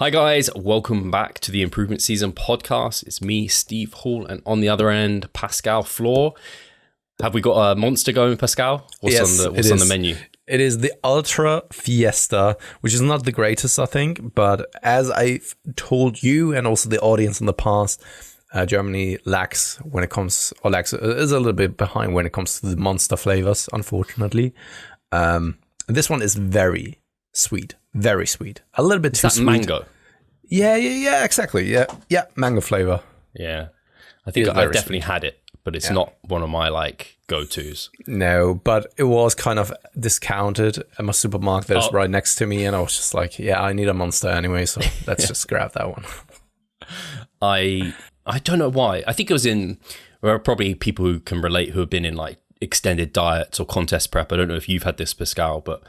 Hi guys, welcome back to the Improvement Season podcast. It's me, Steve Hall, and on the other end, Pascal Floor. Have we got a monster going, Pascal? What's on the menu? It is the Ultra Fiesta, which is not the greatest, I think, but as I've told you and also the audience in the past, Germany is a little bit behind when it comes to the monster flavors, unfortunately. This one is very sweet, a little bit too sweet. Mango? Yeah, exactly. Yeah, mango flavor. Yeah, I think I've definitely had it, but it's not one of my go-tos. No, but it was kind of discounted at my supermarket that was right next to me, and I was just like, yeah, I need a monster anyway, so let's just grab that one. I don't know why. I think it was there are probably people who can relate who have been in extended diets or contest prep. I don't know if you've had this, Pascal, but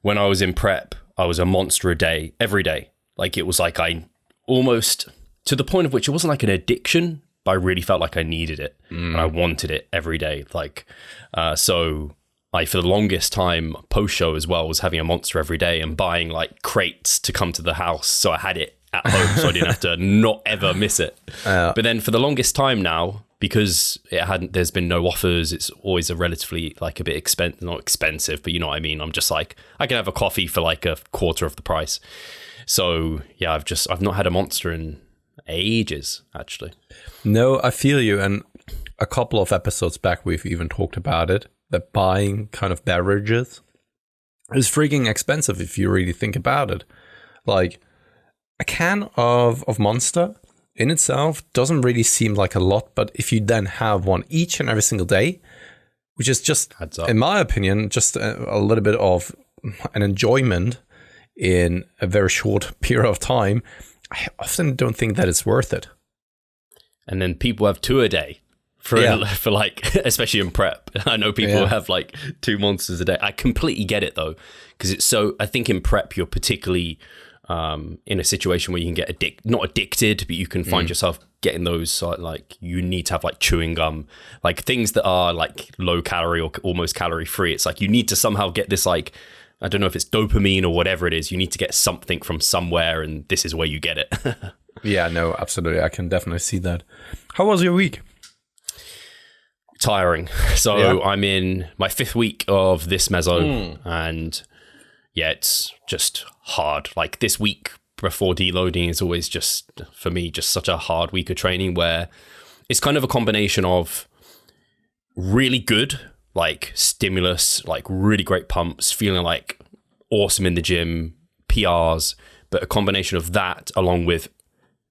when I was in prep, I was a monster a day, every day. It was I almost, to the point of which it wasn't like an addiction, but I really felt like I needed it and I wanted it every day. So for the longest time, post-show as well, was having a monster every day and buying crates to come to the house. So I had it at home so I didn't have to not ever miss it. But then for the longest time now, because there's been no offers, it's always a relatively a bit expensive, not expensive, but you know what I mean? I'm just I can have a coffee for a quarter of the price. So yeah, I've not had a monster in ages, actually. No, I feel you. And a couple of episodes back, we've even talked about it, that buying kind of beverages is freaking expensive if you really think about it. A can of Monster in itself doesn't really seem like a lot, but if you then have one each and every single day, which is just, in my opinion, just a little bit of an enjoyment in a very short period of time, I often don't think that it's worth it. And then people have 2 a day for especially in prep. I know people have 2 monsters a day. I completely get it though, because I think in prep you're particularly in a situation where you can get not addicted, but you can find yourself getting those you need to have chewing gum, things that are low calorie or almost calorie free. It's you need to somehow get this I don't know if it's dopamine or whatever it is. You need to get something from somewhere, and this is where you get it. Yeah, no, absolutely. I can definitely see that. How was your week? Tiring. So I'm in my 5th week of this meso, and yeah, it's just hard. This week before deloading is always just, for me, just such a hard week of training where it's kind of a combination of really good, stimulus, really great pumps, feeling awesome in the gym, PRs, but a combination of that along with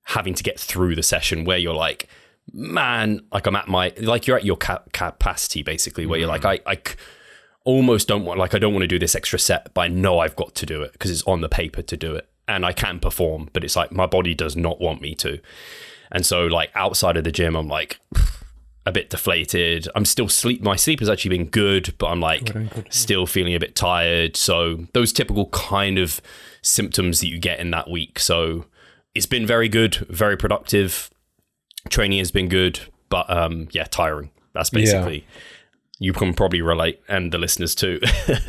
having to get through the session where you're man, I'm at my, you're at your capacity basically, where you're I almost don't want, I don't want to do this extra set, but I know I've got to do it because it's on the paper to do it and I can perform, but it's my body does not want me to. And so outside of the gym, I'm a bit deflated. I'm still my sleep has actually been good, but I'm still feeling a bit tired. So those typical kind of symptoms that you get in that week. So it's been very good, very productive. Training has been good, but tiring. That's basically, you can probably relate, and the listeners too.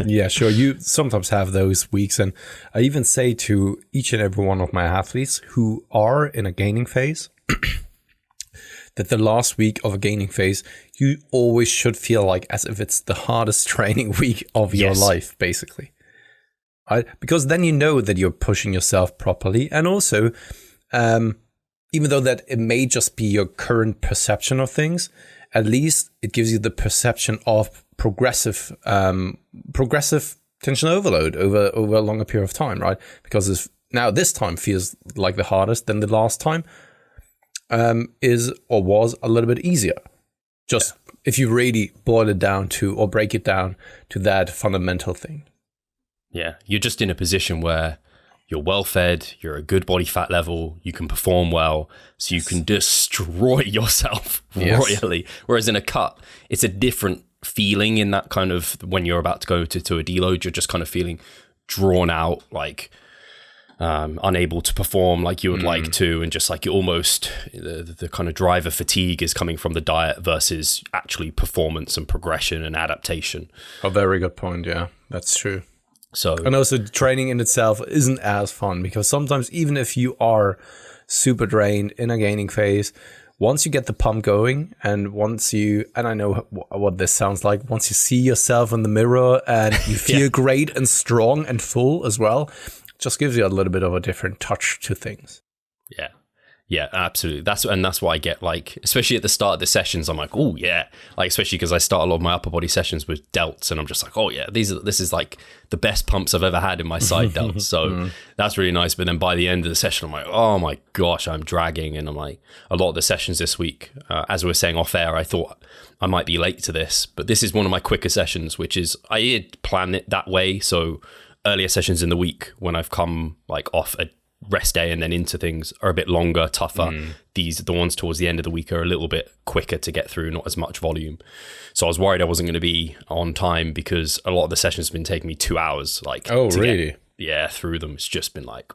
Yeah, sure. You sometimes have those weeks. And I even say to each and every one of my athletes who are in a gaining phase, that the last week of a gaining phase, you always should feel as if it's the hardest training week of your life, basically. Because then you know that you're pushing yourself properly. And also, even though that it may just be your current perception of things, at least it gives you the perception of progressive tension overload over a longer period of time, right? Because if now this time feels like the hardest, then the last time is or was a little bit easier. Just if you really boil it down to or break it down to that fundamental thing. Yeah, you're just in a position where you're well fed, you're a good body fat level, you can perform well, so you can destroy yourself royally. Whereas in a cut, it's a different feeling in that kind of, when you're about to go to a deload, you're just kind of feeling drawn out, unable to perform like you would like to, and just you almost, the kind of driver fatigue is coming from the diet versus actually performance and progression and adaptation. A very good point, yeah, that's true. So, and also training in itself isn't as fun, because sometimes even if you are super drained in a gaining phase, once you get the pump going, and I know what this sounds like, once you see yourself in the mirror and you feel great and strong and full as well, it just gives you a little bit of a different touch to things. Yeah, absolutely. That's why I get, like, especially at the start of the sessions, I'm like, oh yeah, like, especially because I start a lot of my upper body sessions with delts, and I'm just like, oh yeah, this is like the best pumps I've ever had in my side delts. So that's really nice. But then by the end of the session, I'm like, oh my gosh, I'm dragging. And I'm like, a lot of the sessions this week, as we were saying off air, I thought I might be late to this, but this is one of my quicker sessions, which is, I did plan it that way. So earlier sessions in the week, when I've come like off a rest day and then into things, are a bit longer, tougher. The ones towards the end of the week are a little bit quicker to get through, not as much volume. So I was worried I wasn't going to be on time, because a lot of the sessions have been taking me 2 hours. Like, really? Through them. It's just been like,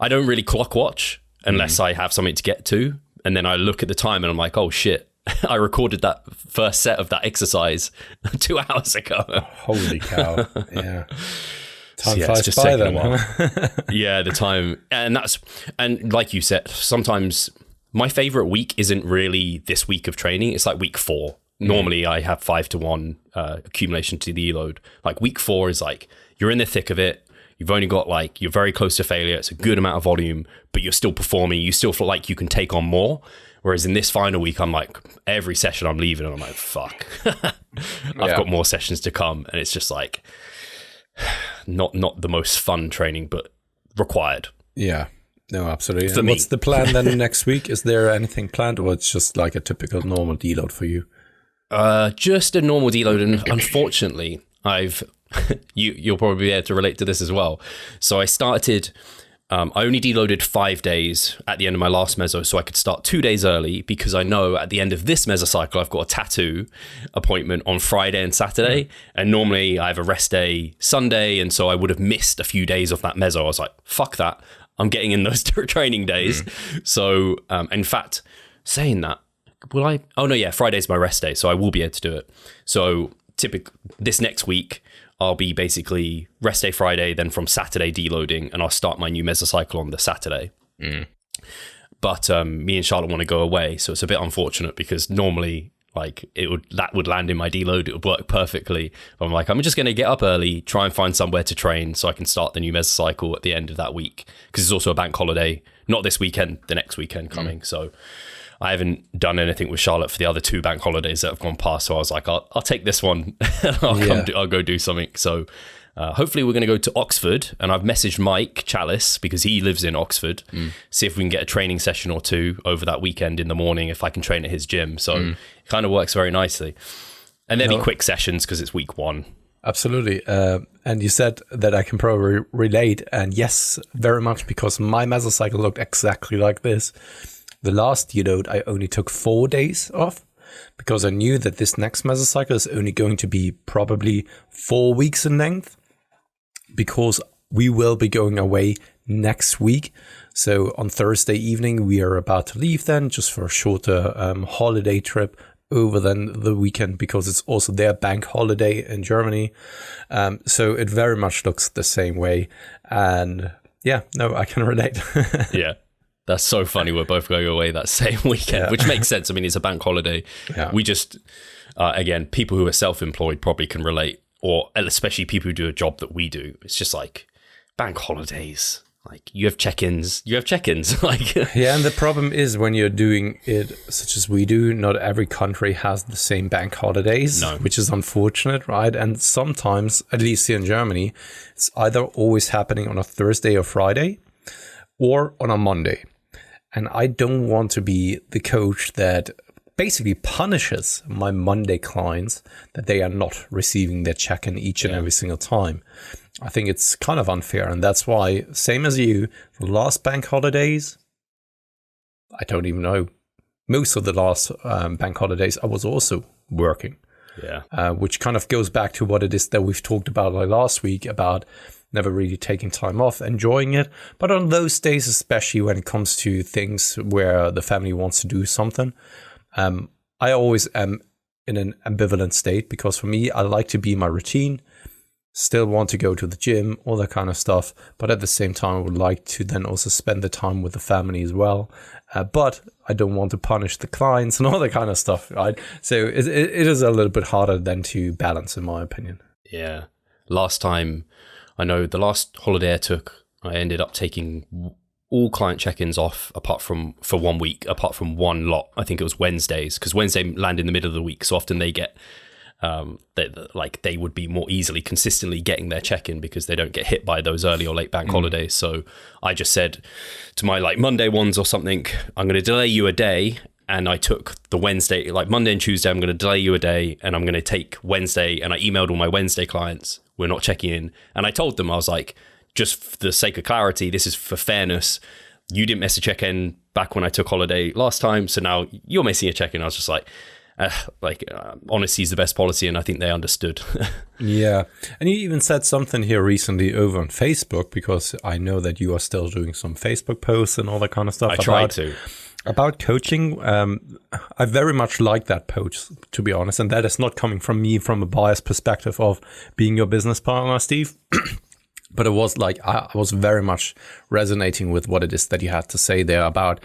I don't really clock watch unless I have something to get to, and then I look at the time and I'm like, oh shit, I recorded that first set of that exercise 2 hours ago. Holy cow! Yeah. Time flies just by then. Yeah, the time. And like you said, sometimes my favorite week isn't really this week of training. It's like week 4. Normally I have 5-to-1 accumulation to the deload. Like week 4 is like, you're in the thick of it. You've only got like, you're very close to failure. It's a good amount of volume, but you're still performing. You still feel like you can take on more. Whereas in this final week, I'm like, every session I'm leaving, and I'm like, fuck. I've got more sessions to come. And it's just like, not the most fun training, but required. Yeah, no, absolutely. And what's the plan then next week? Is there anything planned, or it's just like a typical normal deload for you? Just a normal deload, and unfortunately, you'll probably be able to relate to this as well. So I started. I only deloaded 5 days at the end of my last meso, so I could start 2 days early, because I know at the end of this mesocycle, I've got a tattoo appointment on Friday and Saturday. And normally I have a rest day Sunday. And so I would have missed a few days of that meso. I was like, fuck that. I'm getting in those training days. So, in fact, saying that, will I? Oh no, yeah, Friday's my rest day, so I will be able to do it. So this next week, I'll be basically rest day Friday, then from Saturday deloading, and I'll start my new mesocycle on the Saturday. But me and Charlotte want to go away, so it's a bit unfortunate, because normally like that would land in my deload, it would work perfectly. But I'm like, I'm just going to get up early, try and find somewhere to train so I can start the new mesocycle at the end of that week, because it's also a bank holiday, not this weekend, the next weekend coming. So I haven't done anything with Charlotte for the other 2 bank holidays that have gone past. So I was like, I'll take this one and I'll go do something. So hopefully we're going to go to Oxford, and I've messaged Mike Chalice, because he lives in Oxford, see if we can get a training session or 2 over that weekend in the morning, if I can train at his gym. So it kind of works very nicely. And there'll be quick sessions because it's week 1. Absolutely. And you said that I can probably relate. And yes, very much, because my mesocycle looked exactly like this. The last deload, I only took 4 days off, because I knew that this next mesocycle is only going to be probably 4 weeks in length, because we will be going away next week. So on Thursday evening, we are about to leave then, just for a shorter holiday trip over then the weekend, because it's also their bank holiday in Germany. So it very much looks the same way. And yeah, no, I can relate. Yeah. That's so funny. We're both going away that same weekend, which makes sense. I mean, it's a bank holiday. Yeah. We just, again, people who are self-employed probably can relate, or especially people who do a job that we do. It's just like bank holidays. Like you have check-ins. Like yeah, and the problem is when you're doing it such as we do, not every country has the same bank holidays, which is unfortunate, right? And sometimes, at least here in Germany, it's either always happening on a Thursday or Friday, or on a Monday. And I don't want to be the coach that basically punishes my Monday clients that they are not receiving their check-in each and every single time. I think it's kind of unfair. And that's why, same as you, the last bank holidays, I don't even know. Most of the last bank holidays, I was also working. Yeah. Which kind of goes back to what it is that we've talked about like last week, about never really taking time off, enjoying it. But on those days, especially when it comes to things where the family wants to do something, I always am in an ambivalent state, because for me, I like to be in my routine. still want to go to the gym, all that kind of stuff. But at the same time, I would like to then also spend the time with the family as well. But I don't want to punish the clients and all that kind of stuff, right? So it is a little bit harder than to balance, in my opinion. Yeah. Last time, I know the last holiday I took, I ended up taking all client check-ins off for 1 week, apart from one lot. I think it was Wednesdays, because Wednesday land in the middle of the week. So often they get, they would be more easily consistently getting their check-in because they don't get hit by those early or late bank holidays. So I just said to my Monday ones or something, I'm going to delay you a day. And I took the Wednesday, Monday and Tuesday, I'm going to delay you a day, and I'm going to take Wednesday. And I emailed all my Wednesday clients, we're not checking in. And I told them, I was like, just for the sake of clarity, this is for fairness. You didn't miss a check-in back when I took holiday last time, so now you're missing a check-in. I was just honesty is the best policy, and I think they understood. Yeah. And you even said something here recently over on Facebook, because I know that you are still doing some Facebook posts and all that kind of stuff. I tried to. About coaching, I very much like that post, to be honest. And that is not coming from me from a biased perspective of being your business partner, Steve. But it was I was very much resonating with what it is that you had to say there about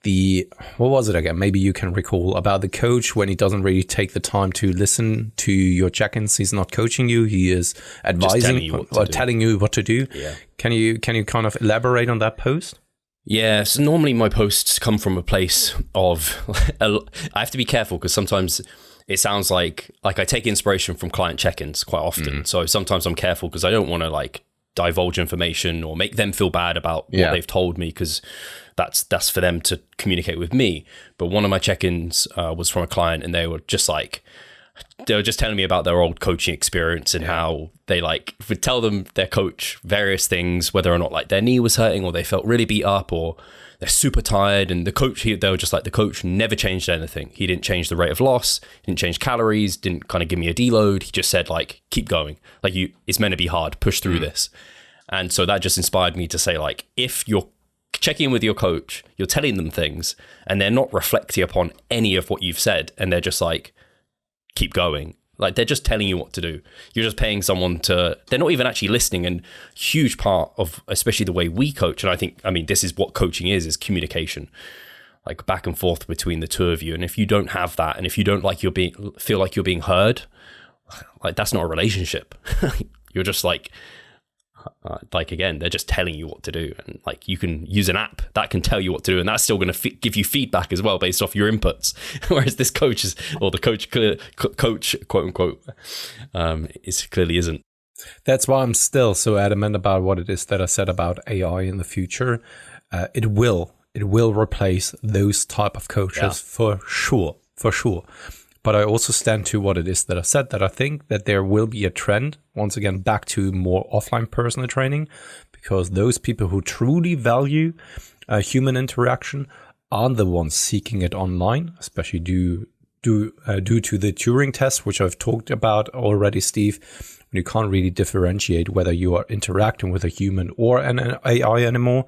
what was it again? Maybe you can recall, about the coach when he doesn't really take the time to listen to your check-ins. He's not coaching you. He is advising or telling you what to do. Yeah. Can you kind of elaborate on that post? Yeah, so normally my posts come from a place of, I have to be careful because sometimes it sounds like I take inspiration from client check-ins quite often. So sometimes I'm careful because I don't want to divulge information or make them feel bad about what they've told me, because that's for them to communicate with me. But one of my check-ins was from a client, and they were just telling me about their old coaching experience and how they would tell them their coach various things, whether or not their knee was hurting or they felt really beat up or they're super tired. And the coach, they were just the coach never changed anything. He didn't change the rate of loss, didn't change calories, didn't kind of give me a deload. He just said keep going. It's meant to be hard, push through this. And so that just inspired me to say, if you're checking in with your coach, you're telling them things and they're not reflecting upon any of what you've said, and they're just keep going. They're just telling you what to do. You're just paying someone they're not even actually listening. And huge part of, especially the way we coach, and this is what coaching is communication, back and forth between the two of you. And if you don't have that, and if you don't feel like you're being heard, that's not a relationship. You're just again, they're just telling you what to do. And you can use an app that can tell you what to do, and that's still going to give you feedback as well based off your inputs. Whereas this coach coach quote unquote clearly isn't. That's why I'm still so adamant about what it is that I said about AI in the future. It will replace those type of coaches for sure. But I also stand to what it is that I said, that I think that there will be a trend, once again, back to more offline personal training, because those people who truly value human interaction are the ones seeking it online, especially due to the Turing test, which I've talked about already, Steve. When you can't really differentiate whether you are interacting with a human or an AI anymore.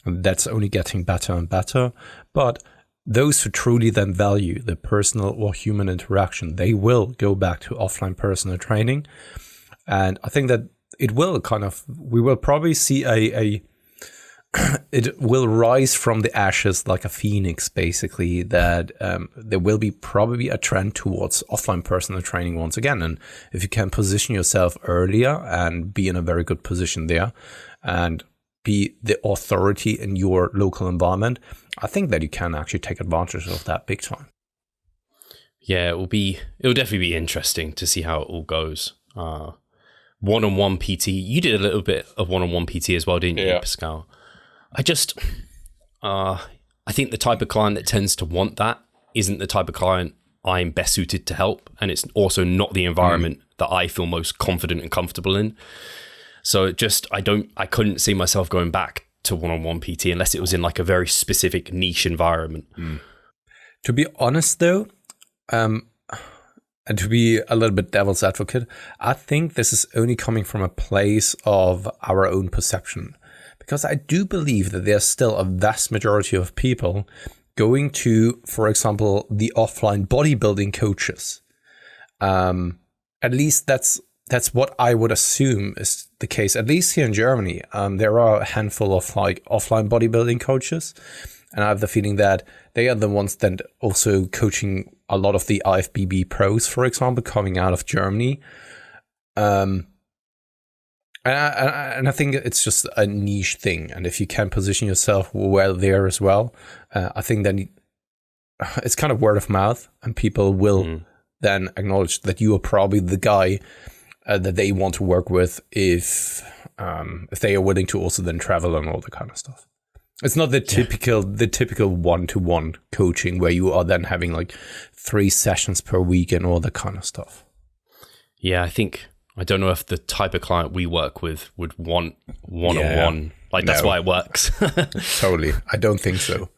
That's only getting better and better. But those who truly then value the personal or human interaction, they will go back to offline personal training. And I think that it will we will probably see it will rise from the ashes like a phoenix, basically, that there will be probably a trend towards offline personal training once again. And if you can position yourself earlier and be in a very good position there and be the authority in your local environment, I think that you can actually take advantage of that big time. Yeah, it'll definitely be interesting to see how it all goes. One-on-one PT, you did a little bit of one-on-one PT as well, didn't you, Pascal? I think the type of client that tends to want that isn't the type of client I'm best suited to help, and it's also not the environment that I feel most confident and comfortable in. So I couldn't see myself going back to one-on-one PT unless it was in a very specific niche environment. To be honest though, and to be a little bit devil's advocate, I think this is only coming from a place of our own perception, because I do believe that there's still a vast majority of people going to, for example, the offline bodybuilding coaches. At least that's that's what I would assume is the case, at least here in Germany. There are a handful of like offline bodybuilding coaches, and I have the feeling that they are the ones that also coaching a lot of the IFBB pros, for example, coming out of Germany. And I think it's just a niche thing. And if you can position yourself well there as well, I think then it's kind of word of mouth, and people will then acknowledge that you are probably the guy that they want to work with if they are willing to also then travel and all that kind of stuff. It's not the typical one-to-one coaching where you are then having like 3 sessions per week and all that kind of stuff. Yeah, I don't know if the type of client we work with would want one-on-one. Like, that's why it works. Totally. I don't think so.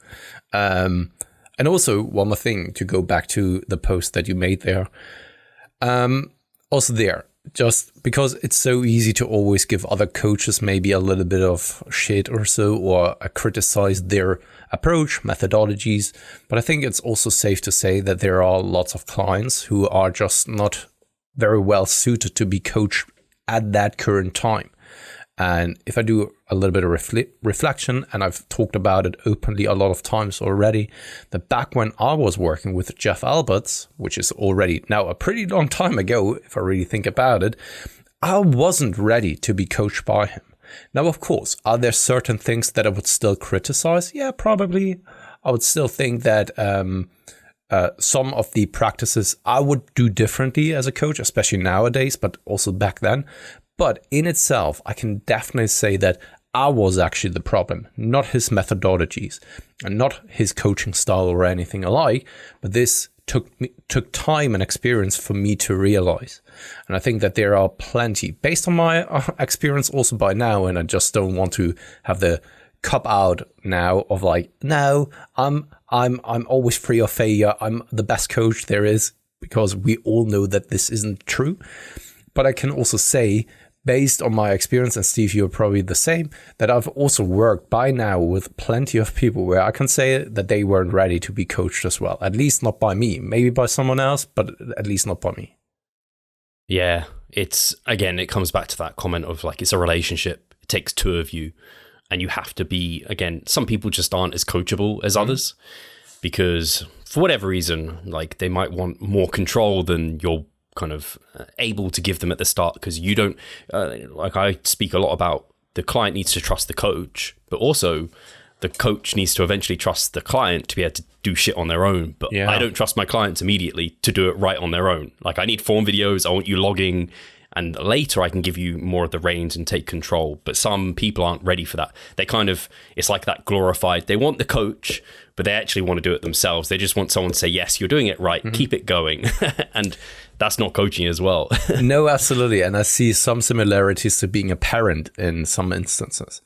And also, one more thing to go back to the post that you made there. Also there, just because it's so easy to always give other coaches maybe a little bit of shit or so, or criticize their approach, methodologies. But I think it's also safe to say that there are lots of clients who are just not very well suited to be coached at that current time. And if I do a little bit of reflection, and I've talked about it openly a lot of times already, that back when I was working with Jeff Alberts, which is already now a pretty long time ago, if I really think about it, I wasn't ready to be coached by him. Now, of course, are there certain things that I would still criticize? Yeah, probably. I would still think that some of the practices I would do differently as a coach, especially nowadays, but also back then. But in itself, I can definitely say that I was actually the problem, not his methodologies and not his coaching style or anything alike. But this took time and experience for me to realize. And I think that there are plenty, based on my experience also by now, and I just don't want to have the cop out now of like, no, I'm always free of failure. I'm the best coach there is, because we all know that this isn't true. But I can also say, based on my experience, and Steve, you're probably the same, that I've also worked by now with plenty of people where I can say that they weren't ready to be coached as well. At least not by me, maybe by someone else, but at least not by me. Yeah, it comes back to that comment of like, it's a relationship. It takes 2 of you, and you have to be, again, some people just aren't as coachable as others, because for whatever reason, like they might want more control than you're kind of able to give them at the start, because you don't, like I speak a lot about the client needs to trust the coach, but also the coach needs to eventually trust the client to be able to do shit on their own. But I don't trust my clients immediately to do it right on their own. Like, I need form videos, I want you logging, and later I can give you more of the reins and take control. But some people aren't ready for that. They kind of, it's like that glorified, they want the coach, but they actually want to do it themselves. They just want someone to say, yes, you're doing it right, keep it going. And that's not coaching as well. No, absolutely. And I see some similarities to being a parent in some instances.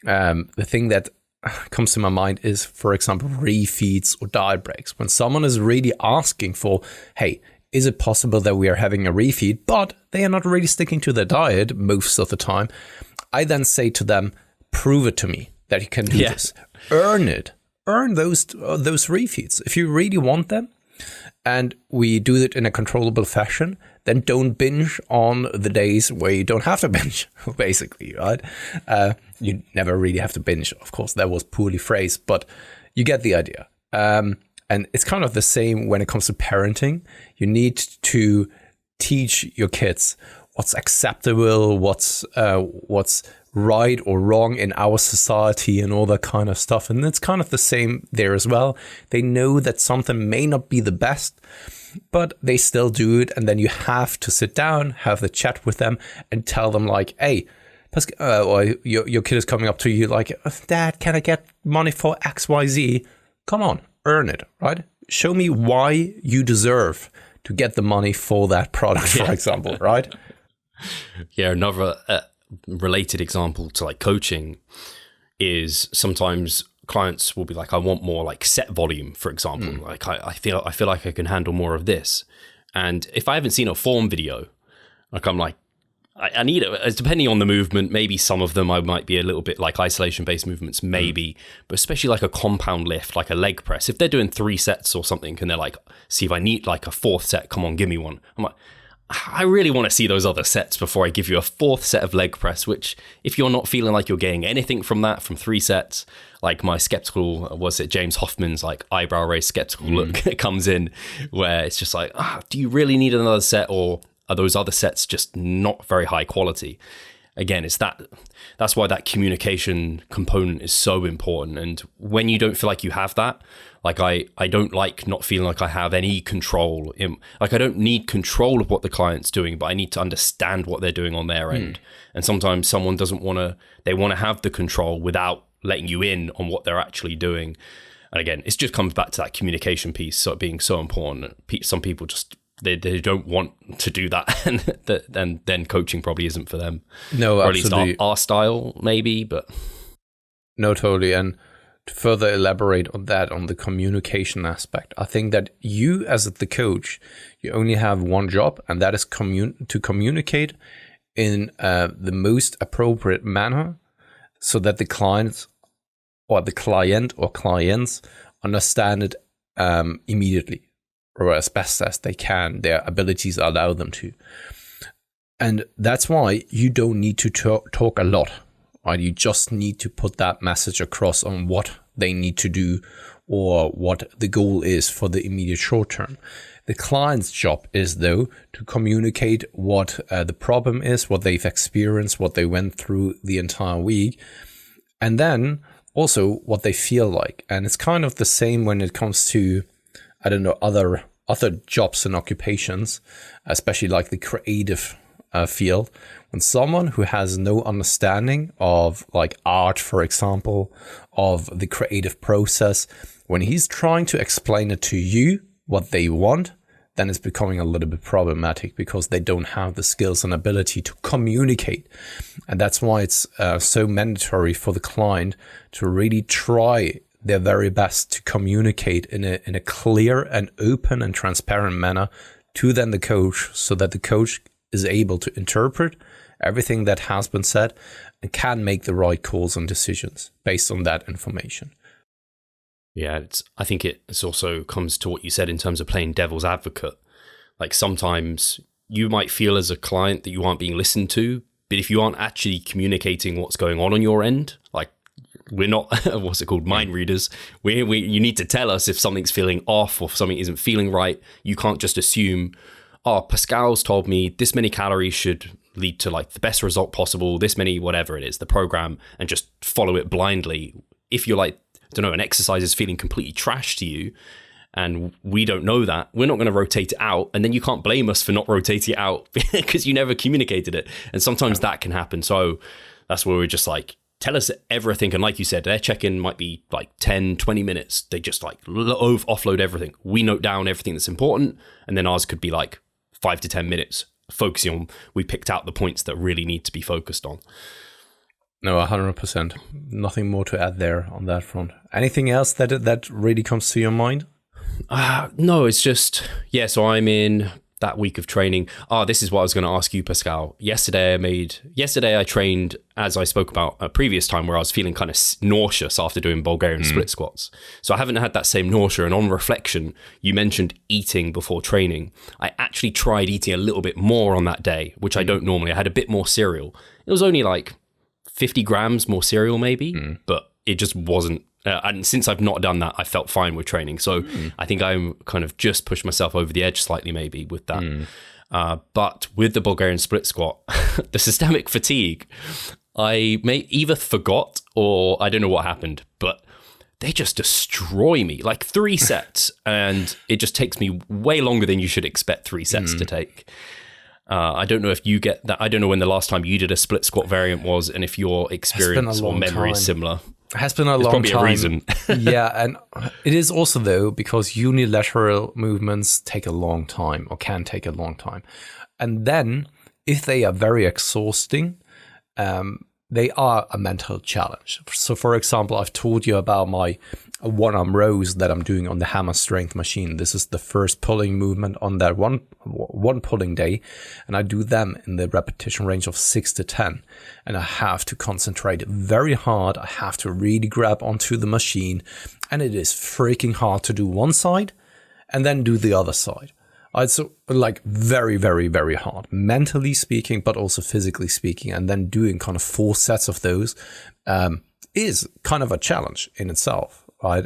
The thing that comes to my mind is, for example, refeeds or diet breaks. When someone is really asking for, hey, is it possible that we are having a refeed, but they are not really sticking to their diet most of the time, I then say to them, prove it to me that you can do this. Earn it. Earn those refeeds. If you really want them, and we do it in a controllable fashion, then don't binge on the days where you don't have to binge, basically, right? You never really have to binge. Of course, that was poorly phrased, but you get the idea. And it's kind of the same when it comes to parenting. You need to teach your kids what's acceptable, what's right or wrong in our society and all that kind of stuff. And it's kind of the same there as well. They know that something may not be the best, but they still do it. And then you have to sit down, have the chat with them and tell them like, hey, Pascal, or your kid is coming up to you like, Dad, can I get money for XYZ? Come on, earn it, right? Show me why you deserve to get the money for that product, for example, right? Yeah, another related example to like coaching is sometimes clients will be like, I want more like set volume, for example. Like I feel like I can handle more of this. And if I haven't seen a form video, like I'm like, I need it. Depending on the movement, maybe some of them I might be a little bit like isolation-based movements, maybe, but especially like a compound lift, like a leg press. If they're doing 3 sets or something, and they're like, see if I need like a 4th set, come on, give me one. I'm like, I really want to see those other sets before I give you a fourth set of leg press, which if you're not feeling like you're getting anything from that, from 3 sets, like my skeptical, was it James Hoffman's like eyebrow raised skeptical look comes in, where it's just like, do you really need another set, or are those other sets just not very high quality? Again, that's why that communication component is so important. And when you don't feel like you have that, like I don't like not feeling like I have any control like I don't need control of what the client's doing, but I need to understand what they're doing on their end. And sometimes someone they want to have the control without letting you in on what they're actually doing. And again, it just comes back to that communication piece, so being so important. Some people just, they don't want to do that, and then coaching probably isn't for them. No, or absolutely. at least our style, maybe. But no, totally. And to further elaborate on that, on the communication aspect, I think that you as the coach, you only have one job, and that is to communicate in the most appropriate manner, so that the clients or the client or clients understand it immediately, or as best as they can, their abilities allow them to. And that's why you don't need to talk a lot, right? You just need to put that message across on what they need to do, or what the goal is for the immediate short term. The client's job is, though, to communicate what the problem is, what they've experienced, what they went through the entire week, and then also what they feel like. And it's kind of the same when it comes to, I don't know, other jobs and occupations, especially like the creative field. When someone who has no understanding of like art, for example, of the creative process, when he's trying to explain it to you, what they want, then it's becoming a little bit problematic, because they don't have the skills and ability to communicate. And that's why it's so mandatory for the client to really try their very best to communicate in a clear and open and transparent manner to then the coach, so that the coach is able to interpret everything that has been said and can make the right calls and decisions based on that information. Yeah, I think it also comes to what you said in terms of playing devil's advocate. Like sometimes you might feel as a client that you aren't being listened to, but if you aren't actually communicating what's going on your end, like we're not, what's it called, mind readers. You need to tell us if something's feeling off or if something isn't feeling right. You can't just assume, oh, Pascal's told me this many calories should lead to like the best result possible, this many, whatever it is, the program, and just follow it blindly. If you're like, I don't know, an exercise is feeling completely trash to you, and we don't know that, we're not going to rotate it out, and then you can't blame us for not rotating it out because you never communicated it. And sometimes that can happen. So that's where we're just like, tell us everything. And like you said, their check-in might be like 10, 20 minutes. They just like offload everything. We note down everything that's important, and then ours could be like 5 to 10 minutes focusing on, we picked out the points that really need to be focused on. No, 100%. Nothing more to add there on that front. Anything else that really comes to your mind? No, it's just, yeah, so I'm in that week of training. This is what I was going to ask you, Pascal. Yesterday I trained, as I spoke about a previous time, where I was feeling kind of nauseous after doing Bulgarian split squats. So I haven't had that same nausea. And on reflection, you mentioned eating before training. I actually tried eating a little bit more on that day, which I don't normally. I had a bit more cereal. It was only like 50 grams more cereal maybe, but it just wasn't. And since I've not done that, I felt fine with training. So I think I'm kind of just pushed myself over the edge slightly maybe with that. But with the Bulgarian split squat, the systemic fatigue, I may either forgot or I don't know what happened, but they just destroy me. Like 3 sets, and it just takes me way longer than you should expect 3 sets to take. I don't know if you get that. I don't know when the last time you did a split squat variant was, and if your experience or memory is similar. It has been a long probably time. A reason. Yeah, and it is also, though, because unilateral movements take a long time, or can take a long time. And then, if they are very exhausting, they are a mental challenge. So, for example, I've told you about my one-arm rows that I'm doing on the hammer strength machine. This is the first pulling movement on that one pulling day, and I do them in the repetition range of 6 to 10. And I have to concentrate very hard. I have to really grab onto the machine, and it is freaking hard to do one side and then do the other side. It's like very, very, very hard, mentally speaking, but also physically speaking. And then doing kind of 4 sets of those is kind of a challenge in itself, right?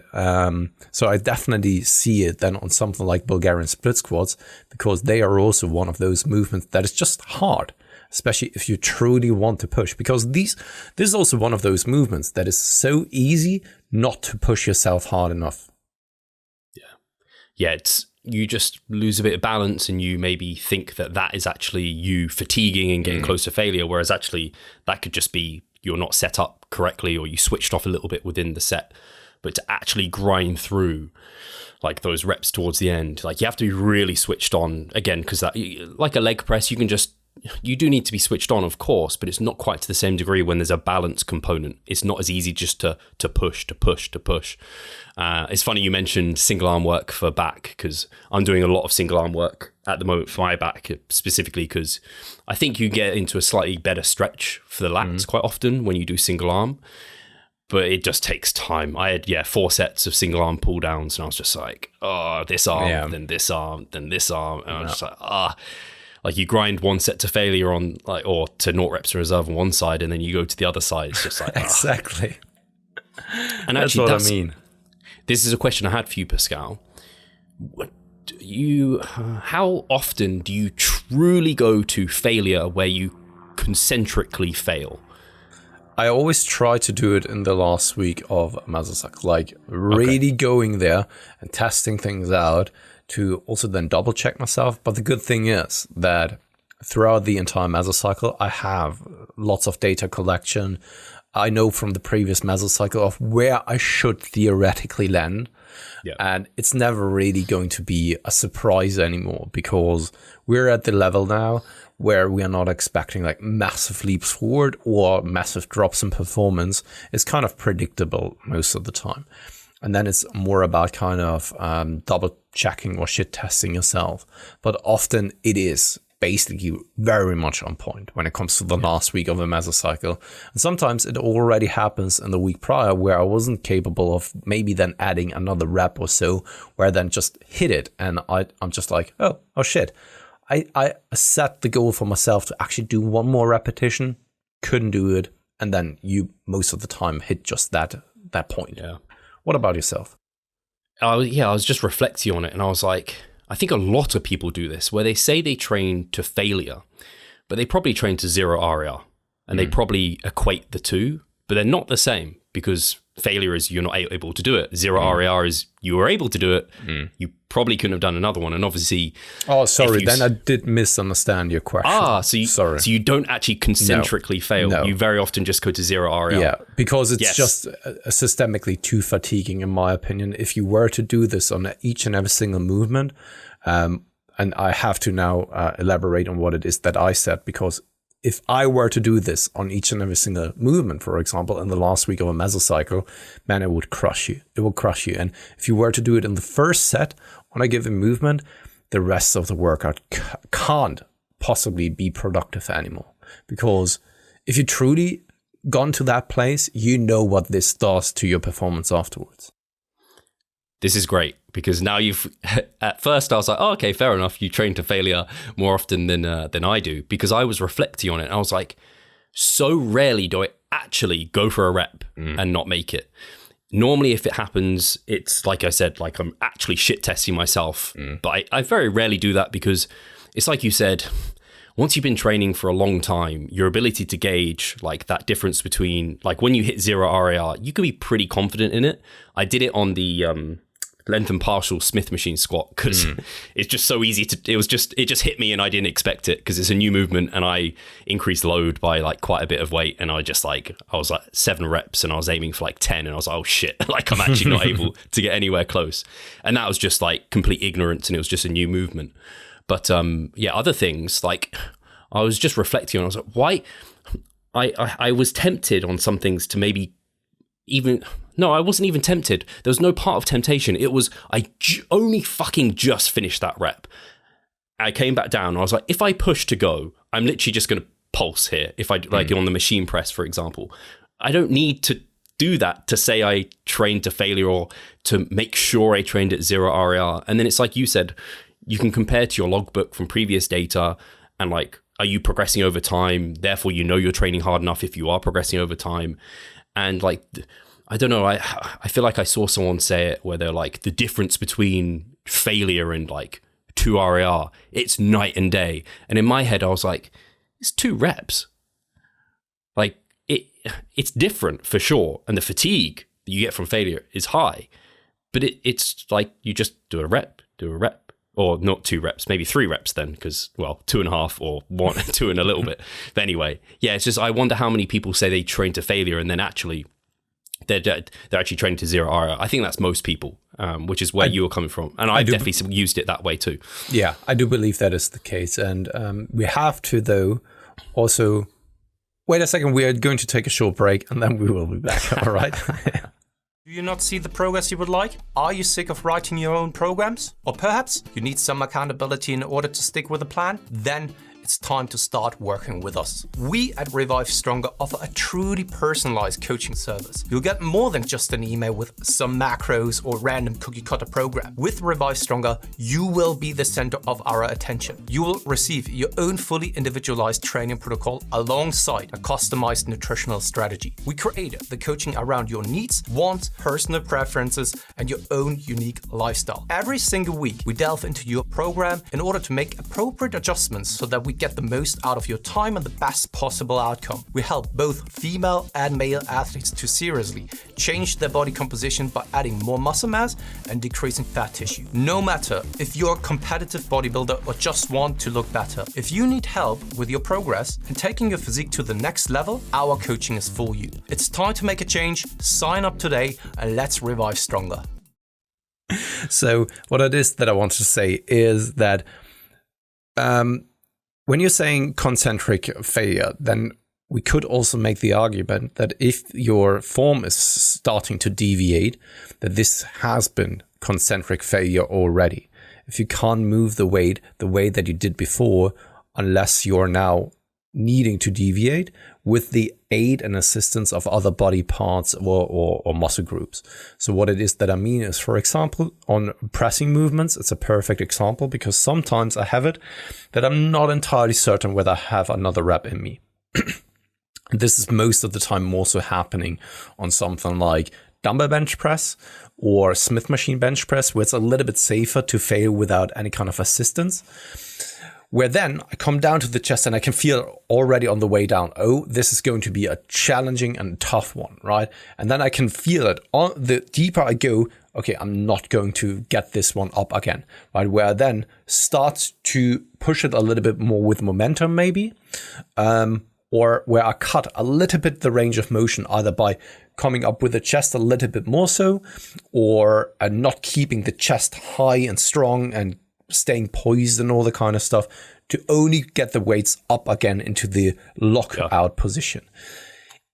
So I definitely see it then on something like Bulgarian split squats, because they are also one of those movements that is just hard, especially if you truly want to push, because this is also one of those movements that is so easy not to push yourself hard enough. Yeah, you just lose a bit of balance, and you maybe think that is actually you fatiguing and getting close to failure, whereas actually that could just be you're not set up correctly, or you switched off a little bit within the set. But to actually grind through like those reps towards the end, like you have to be really switched on again, because that, like a leg press, you do need to be switched on, of course, but it's not quite to the same degree when there's a balance component. It's not as easy just to push. It's funny you mentioned single arm work for back, because I'm doing a lot of single arm work at the moment for my back, specifically because I think you get into a slightly better stretch for the lats quite often when you do single arm, but it just takes time. I had 4 sets of single arm pull downs, and I was just like, oh, this arm, then this arm, then this arm, and I was just like, like you grind 1 set to failure on, like, or to naught reps in reserve on one side, and then you go to the other side. It's just like exactly. And actually, that's what I mean. This is a question I had for you, Pascal. How often do you truly go to failure where you concentrically fail? I always try to do it in the last week of mesocycle, like really going there and testing things out, to also then double check myself. But the good thing is that throughout the entire mesocycle, I have lots of data collection. I know from the previous mesocycle of where I should theoretically land. Yeah. And it's never really going to be a surprise anymore, because we're at the level now where we are not expecting like massive leaps forward or massive drops in performance. It's kind of predictable most of the time. And then it's more about kind of double checking or shit testing yourself. But often it is basically very much on point when it comes to the last week of a mesocycle. And sometimes it already happens in the week prior where I wasn't capable of maybe then adding another rep or so, where I then just hit it. And I'm just like, oh shit. I set the goal for myself to actually do 1 more repetition, couldn't do it. And then you most of the time hit just that point. Yeah. What about yourself? I was just reflecting on it, and I was like, I think a lot of people do this, where they say they train to failure, but they probably train to 0 RER, and they probably equate the two, but they're not the same, because failure is you're not able to do it. 0 RER is you were able to do it. You probably couldn't have done another one, and obviously. Oh, sorry. Then I did misunderstand your question. So you don't actually concentrically fail. No. You very often just go to 0 RER. Yeah, because it's just systemically too fatiguing, in my opinion. If you were to do this on each and every single movement, and I have to now elaborate on what it is that I said, because if I were to do this on each and every single movement, for example, in the last week of a mesocycle, man, it would crush you. It will crush you. And if you were to do it in the first set on a given movement, the rest of the workout can't possibly be productive anymore. Because if you truly gone to that place, you know what this does to your performance afterwards. This is great, because now at first I was like, oh, okay, fair enough. You train to failure more often than I do, because I was reflecting on it. And I was like, so rarely do I actually go for a rep and not make it. Normally, if it happens, it's like I said, like I'm actually shit testing myself. But I very rarely do that, because it's like you said, once you've been training for a long time, your ability to gauge like that difference between, like when you hit 0 RAR, you can be pretty confident in it. I did it on the length and partial Smith machine squat, because it's just so easy it just hit me, and I didn't expect it, because it's a new movement, and I increased load by like quite a bit of weight, and I was like 7 reps, and I was aiming for like 10, and I was like, oh shit, like I'm actually not able to get anywhere close. And that was just like complete ignorance, and it was just a new movement. But other things, like I was just reflecting on, I was like, why I was tempted on some things to maybe even. No, I wasn't even tempted. There was no part of temptation. It was, I only fucking just finished that rep. I came back down. I was like, if I push to go, I'm literally just going to pulse here. If I, like on the machine press, for example, I don't need to do that to say I trained to failure or to make sure I trained at 0 RAR. And then it's like you said, you can compare to your logbook from previous data and like, are you progressing over time? Therefore, you know you're training hard enough if you are progressing over time. And like, I don't know, I feel like I saw someone say it where they're like, the difference between failure and like 2 RAR, it's night and day. And in my head, I was like, it's 2 reps. Like, it's different for sure. And the fatigue that you get from failure is high. But it's like you just do a rep, or not 2 reps, maybe 3 reps then, because, well, 2.5 or 1, 2 and a little bit. But anyway, yeah, it's just, I wonder how many people say they train to failure and then actually they're actually training to 0 RAR. I think that's most people, which is where you were coming from. And I've definitely used it that way too. Yeah, I do believe that is the case. And we have to, though, also, wait a second, we are going to take a short break and then we will be back, all right? Do you not see the progress you would like? Are you sick of writing your own programs? Or perhaps you need some accountability in order to stick with a plan? Then it's time to start working with us. We at Revive Stronger offer a truly personalized coaching service. You'll get more than just an email with some macros or random cookie cutter program. With Revive Stronger, you will be the center of our attention. You will receive your own fully individualized training protocol alongside a customized nutritional strategy. We created the coaching around your needs, wants, personal preferences, and your own unique lifestyle. Every single week, we delve into your program in order to make appropriate adjustments so that we get the most out of your time and the best possible outcome. We help both female and male athletes to seriously change their body composition by adding more muscle mass and decreasing fat tissue. No matter if you're a competitive bodybuilder or just want to look better, if you need help with your progress and taking your physique to the next level, our coaching is for you. It's time to make a change. Sign up today and let's revive stronger. So what it is that I want to say is that when you're saying concentric failure, then we could also make the argument that if your form is starting to deviate, that this has been concentric failure already. If you can't move the weight the way that you did before, unless you're now needing to deviate with the aid and assistance of other body parts or muscle groups. So what it is that I mean is, for example, on pressing movements, it's a perfect example because sometimes I have it that I'm not entirely certain whether I have another rep in me. This is most of the time also happening on something like dumbbell bench press or Smith machine bench press, where it's a little bit safer to fail without any kind of assistance. Where then I come down to the chest and I can feel already on the way down, oh, this is going to be a challenging and tough one, right? And then I can feel it. The deeper I go, okay, I'm not going to get this one up again, right? Where I then start to push it a little bit more with momentum maybe, or where I cut a little bit the range of motion, either by coming up with the chest a little bit more so, or not keeping the chest high and strong and staying poised and all the kind of stuff, to only get the weights up again into the lockout position.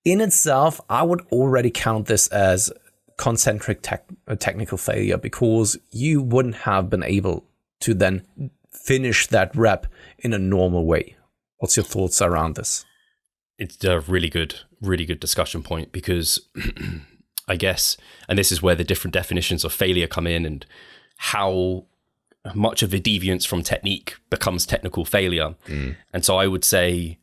In itself, I would already count this as concentric technical failure, because you wouldn't have been able to then finish that rep in a normal way. What's your thoughts around this? It's a really good discussion point, because I guess, and this is where the different definitions of failure come in, and how much of the deviance from technique becomes technical failure. And so I could say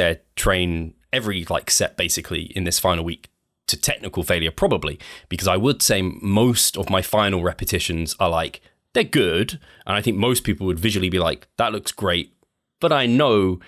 I train every set basically in this final week to technical failure, probably, because I would say most of my final repetitions are they're good. And I think most people would visually be like, that looks great. But I know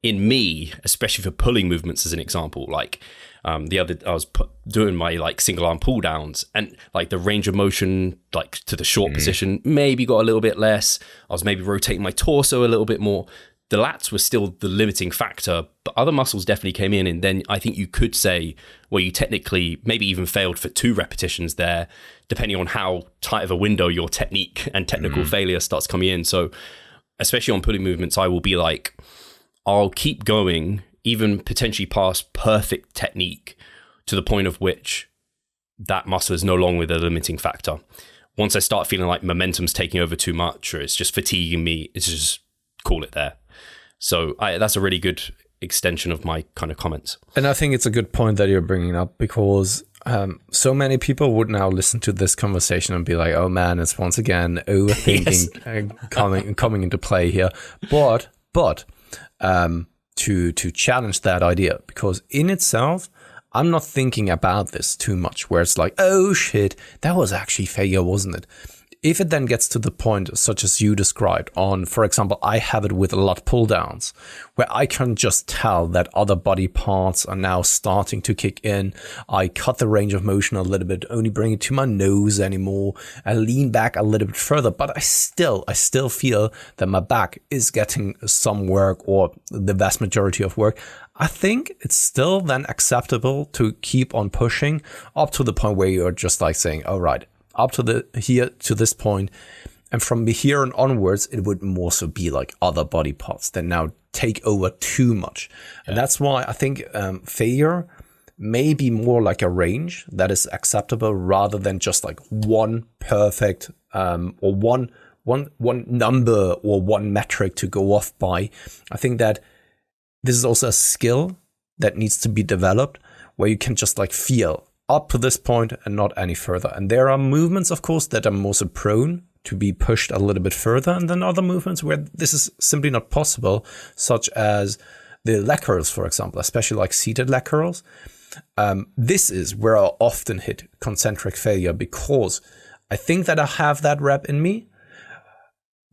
in me, especially for pulling movements as an example, I was doing my single arm pull downs, and the range of motion to the short position maybe got a little bit less. I was maybe rotating my torso a little bit more. The lats were still the limiting factor, but other muscles definitely came in. And then I think you could say, well, you technically maybe even failed for 2 repetitions there, depending on how tight of a window your technique and technical failure starts coming in. So especially on pulling movements, I will be I'll keep going, even potentially past perfect technique, to the point of which that muscle is no longer the limiting factor. Once I start feeling like momentum's taking over too much, or it's just fatiguing me, it's just call it there. So that's a really good extension of my kind of comments. And I think it's a good point that you're bringing up, because so many people would now listen to this conversation and be like, "Oh man, it's once again overthinking coming into play here." But to challenge that idea, because in itself, I'm not thinking about this too much. Where it's like, "Oh shit, that was actually failure, wasn't it?" If it then gets to the point, such as you described on, for example, I have it with lat pull downs, where I can just tell that other body parts are now starting to kick in. I cut the range of motion a little bit, only bring it to my nose anymore. I lean back a little bit further, but I still feel that my back is getting some work, or the vast majority of work. I think it's still then acceptable to keep on pushing up to the point where you're just like saying, "All right, up to this point, and from here and onwards, it would more so be like other body parts that now take over too much." And that's why I think failure may be more like a range that is acceptable, rather than just like one perfect or one number or one metric to go off by. I think that this is also a skill that needs to be developed, where you can just like feel up to this point and not any further. And there are movements, of course, that are more so prone to be pushed a little bit further, and then other movements where this is simply not possible, such as the leg curls, for example, especially like seated leg curls. This is where I often hit concentric failure, because I think that I have that rep in me,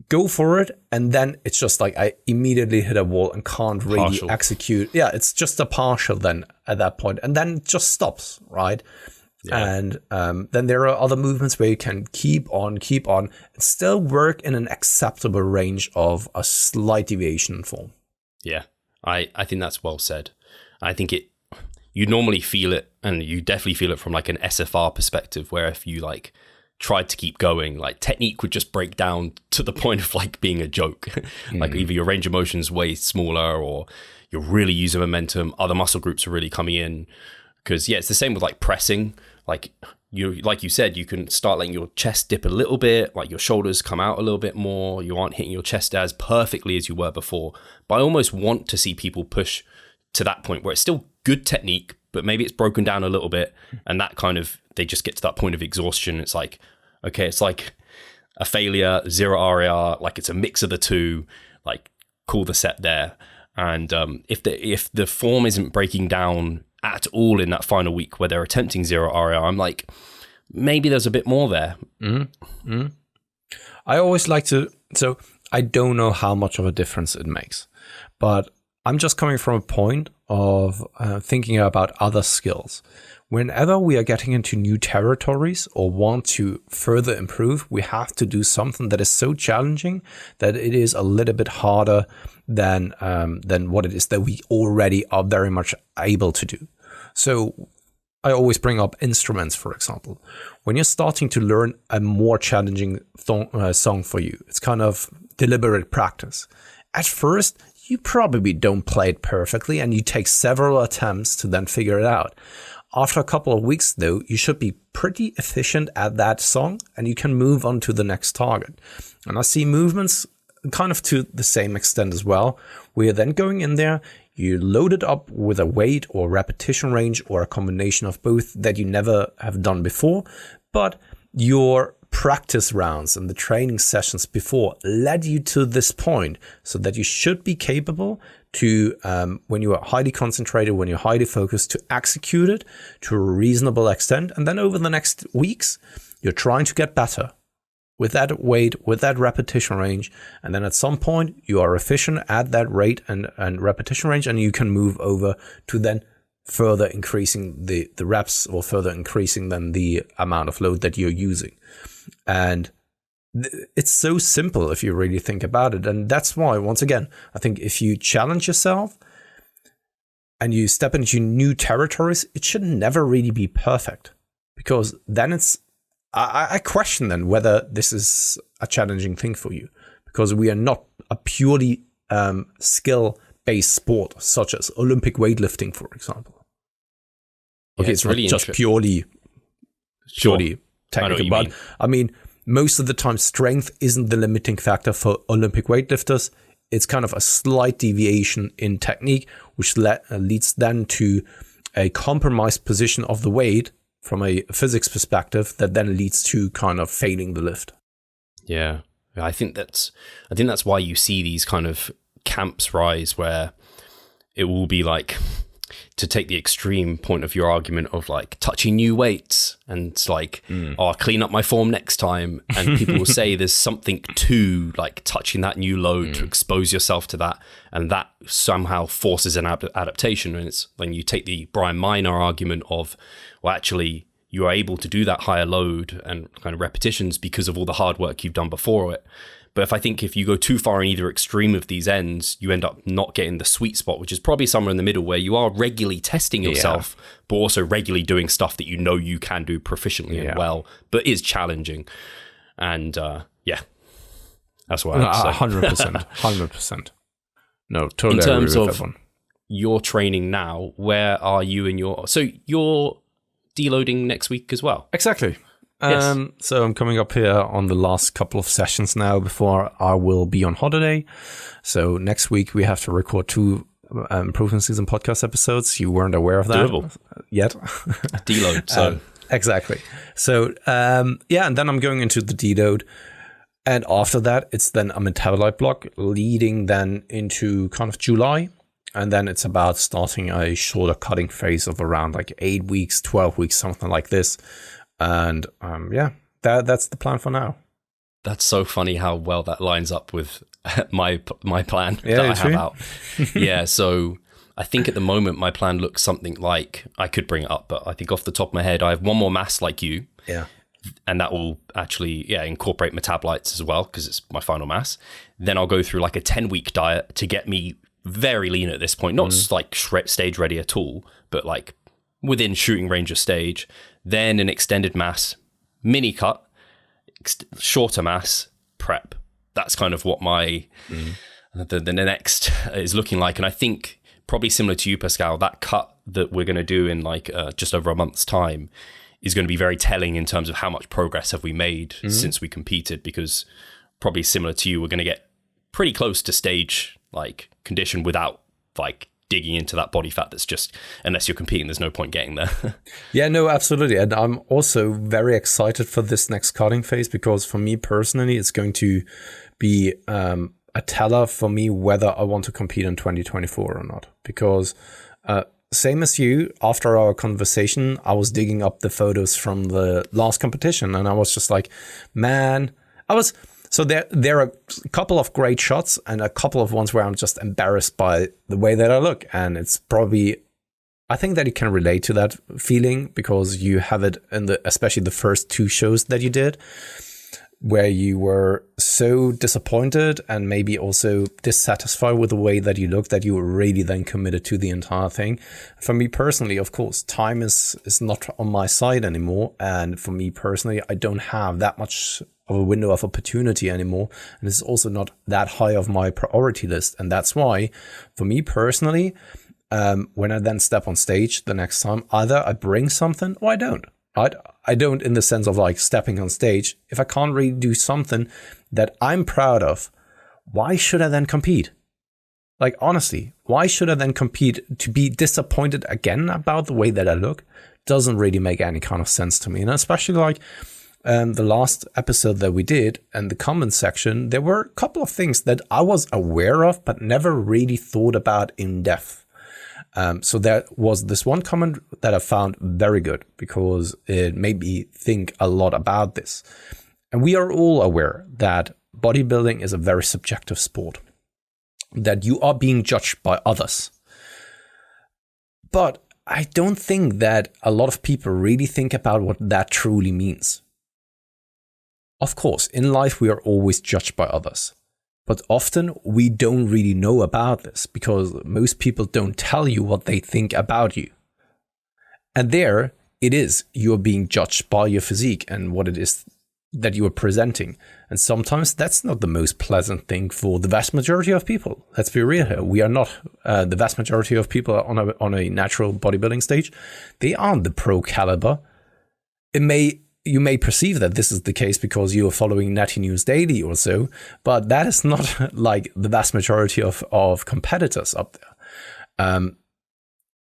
go for it, and then it's just like I immediately hit a wall and can't really execute. Yeah, it's just a partial then at that point, and then it just stops, right? Yeah. And then there are other movements where you can keep on, and still work in an acceptable range of a slight deviation in form. Yeah, I think that's well said. I think you normally feel it, and you definitely feel it from like an SFR perspective, where if you like tried to keep going, like technique would just break down to the point of like being a joke. Like either your range of motion is way smaller, or you're really using momentum, other muscle groups are really coming in. Because it's the same with like pressing. Like you said, you can start letting your chest dip a little bit, like your shoulders come out a little bit more, you aren't hitting your chest as perfectly as you were before. But I almost want to see people push to that point where it's still good technique, but maybe it's broken down a little bit, and that kind of, they just get to that point of exhaustion. It's like, okay, it's like a failure, zero RAR, like it's a mix of the two, like call the set there. And if the form isn't breaking down at all in that final week where they're attempting zero RAR, I'm like, maybe there's a bit more there. I always like to, so I don't know how much of a difference it makes, but I'm just coming from a point of thinking about other skills. Whenever we are getting into new territories or want to further improve, we have to do something that is so challenging that it is a little bit harder than what it is that we already are very much able to do. So I always bring up instruments, for example. When you're starting to learn a more challenging song for you, it's kind of deliberate practice. At first, you probably don't play it perfectly, and you take several attempts to then figure it out. After a couple of weeks, though, you should be pretty efficient at that song, and you can move on to the next target. And I see movements kind of to the same extent as well, where you're then going in there, you load it up with a weight or repetition range or a combination of both that you never have done before, but your practice rounds and the training sessions before led you to this point, so that you should be capable to, when you are highly concentrated, when you're highly focused, to execute it to a reasonable extent. And then over the next weeks, you're trying to get better with that weight, with that repetition range. And then at some point, you are efficient at that rate and repetition range, and you can move over to then further increasing the reps, or further increasing then the amount of load that you're using. And it's so simple if you really think about it. And that's why, once again, I think if you challenge yourself and you step into new territories, it should never really be perfect, because then it's, I question then whether this is a challenging thing for you, because we are not a purely skill-based sport, such as Olympic weightlifting, for example. Okay, it's really just purely technical, but I mean, most of the time, strength isn't the limiting factor for Olympic weightlifters. It's kind of a slight deviation in technique, which leads then to a compromised position of the weight from a physics perspective that then leads to kind of failing the lift. Yeah. I think that's why you see these kind of camps rise where it will be like, to take the extreme point of your argument of like touching new weights and it's like, I'll clean up my form next time. And people will say there's something to like touching that new load to expose yourself to that. And that somehow forces an adaptation. And it's when you take the Brian Miner argument of, well, actually you are able to do that higher load and kind of repetitions because of all the hard work you've done before it. But if you go too far in either extreme of these ends, you end up not getting the sweet spot, which is probably somewhere in the middle where you are regularly testing yourself, but also regularly doing stuff that you know you can do proficiently and well, but is challenging. And that's what I would say. 100%. No, totally. In terms agree with of that one. your training now, where are you in so you're deloading next week as well? Exactly. Yes. So I'm coming up here on the last couple of sessions now before I will be on holiday. So next week we have to record 2 Improvement Season podcast episodes. You weren't aware of that yet. Deload. So exactly. So and then I'm going into the deload. And after that, it's then a metabolite block leading then into kind of July. And then it's about starting a shorter cutting phase of around like 8 weeks, 12 weeks, something like this. And that's the plan for now. That's so funny how well that lines up with my plan Yeah, that I have true. out. Yeah, so I think at the moment my plan looks something like, I could bring it up, but I think off the top of my head, I have one more mass like you. Yeah. And that will actually incorporate metabolites as well because it's my final mass. Then I'll go through like a 10-week diet to get me very lean at this point, not like stage ready at all, but like within shooting range of stage. Then an extended mass, mini cut, shorter mass, prep. That's kind of what my the next is looking like. And I think probably similar to you, Pascal, that cut that we're going to do in like just over a month's time is going to be very telling in terms of how much progress have we made since we competed, because probably similar to you, we're going to get pretty close to stage like condition without like digging into that body fat. That's just, unless you're competing, there's no point getting there. Yeah, no, absolutely. And I'm also very excited for this next cutting phase, because for me personally, it's going to be a teller for me whether I want to compete in 2024 or not. Because same as you, after our conversation, I was digging up the photos from the last competition, and I was just like, man, so there are a couple of great shots and a couple of ones where I'm just embarrassed by the way that I look. And it's probably, I think that you can relate to that feeling because you have it in especially the first 2 shows that you did, where you were so disappointed and maybe also dissatisfied with the way that you looked that you were really then committed to the entire thing. For me personally, of course, time is not on my side anymore. And for me personally, I don't have that much of a window of opportunity anymore. And it's also not that high of my priority list. And that's why, for me personally, when I then step on stage the next time, either I bring something or I don't. I don't in the sense of like stepping on stage. If I can't really do something that I'm proud of, why should I then compete? Like, honestly, why should I then compete? To be disappointed again about the way that I look doesn't really make any kind of sense to me. And especially like the last episode that we did and the comment section, there were a couple of things that I was aware of, but never really thought about in depth. So there was this one comment that I found very good because it made me think a lot about this. And we are all aware that bodybuilding is a very subjective sport, that you are being judged by others. But I don't think that a lot of people really think about what that truly means. Of course, in life, we are always judged by others. But often we don't really know about this because most people don't tell you what they think about you. And there it is, you are being judged by your physique and what it is that you are presenting. And sometimes that's not the most pleasant thing for the vast majority of people. Let's be real here. We are not the vast majority of people on a natural bodybuilding stage. They aren't the pro caliber. You may perceive that this is the case because you are following Natty News Daily or so, but that is not like the vast majority of competitors up there. And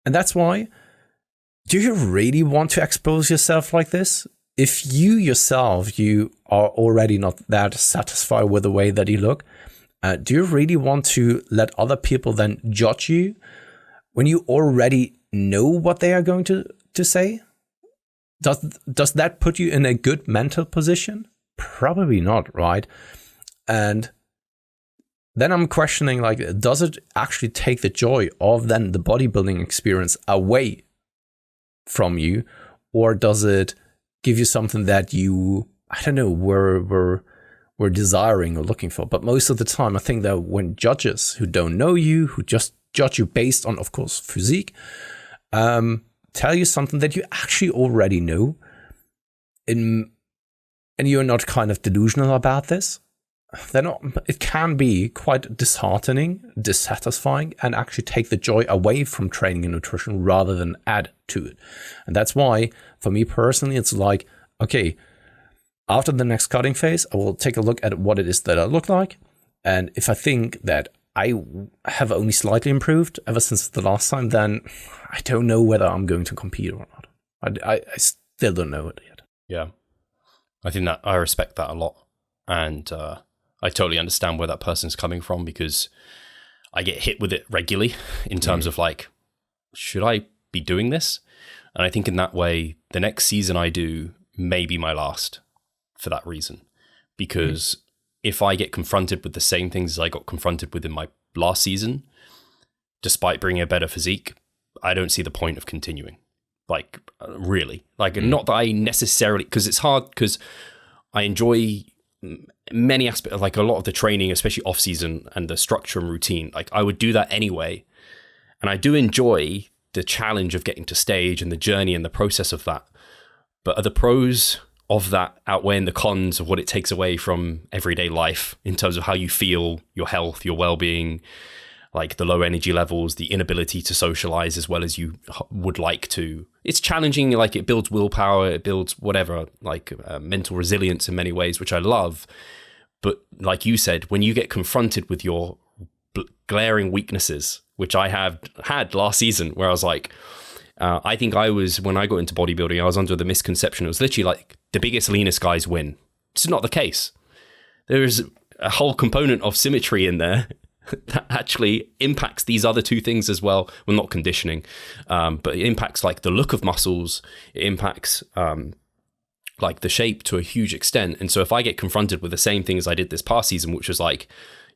that's why do you really want to expose yourself like this? If you yourself, you are already not that satisfied with the way that you look, do you really want to let other people then judge you when you already know what they are going to say? Does that put you in a good mental position? Probably not, right? And then I'm questioning, like, does it actually take the joy of then the bodybuilding experience away from you, or does it give you something that you, I don't know, were desiring or looking for? But most of the time, I think that when judges who don't know you, who just judge you based on, of course, physique, tell you something that you actually already know, and you're not kind of delusional about this, then it can be quite disheartening, dissatisfying, and actually take the joy away from training and nutrition rather than add to it. And that's why, for me personally, it's like, okay, after the next cutting phase, I will take a look at what it is that I look like. And if I think that I have only slightly improved ever since the last time, then I don't know whether I'm going to compete or not. I still don't know it yet. Yeah. I think that I respect that a lot. And I totally understand where that person's coming from, because I get hit with it regularly in terms of like, should I be doing this? And I think in that way, the next season I do may be my last for that reason. Because if I get confronted with the same things as I got confronted with in my last season, despite bringing a better physique, I don't see the point of continuing. Like, really. Like, not that I necessarily, because it's hard, because I enjoy many aspects, like a lot of the training, especially off season, and the structure and routine. Like, I would do that anyway. And I do enjoy the challenge of getting to stage and the journey and the process of that. But are the pros of that outweighing the cons of what it takes away from everyday life in terms of how you feel, your health, your well-being, like the low energy levels, the inability to socialize as well as you would like to? It's challenging, like it builds willpower, it builds whatever, like mental resilience in many ways, which I love. But like you said, when you get confronted with your glaring weaknesses, which I have had last season, where I was like, I think when I got into bodybuilding, I was under the misconception it was literally like the biggest, leanest guys win. It's not the case. There's a whole component of symmetry in there that actually impacts these other two things as well. Well, not conditioning, but it impacts like the look of muscles. It impacts like the shape to a huge extent. And so if I get confronted with the same thing as I did this past season, which was like,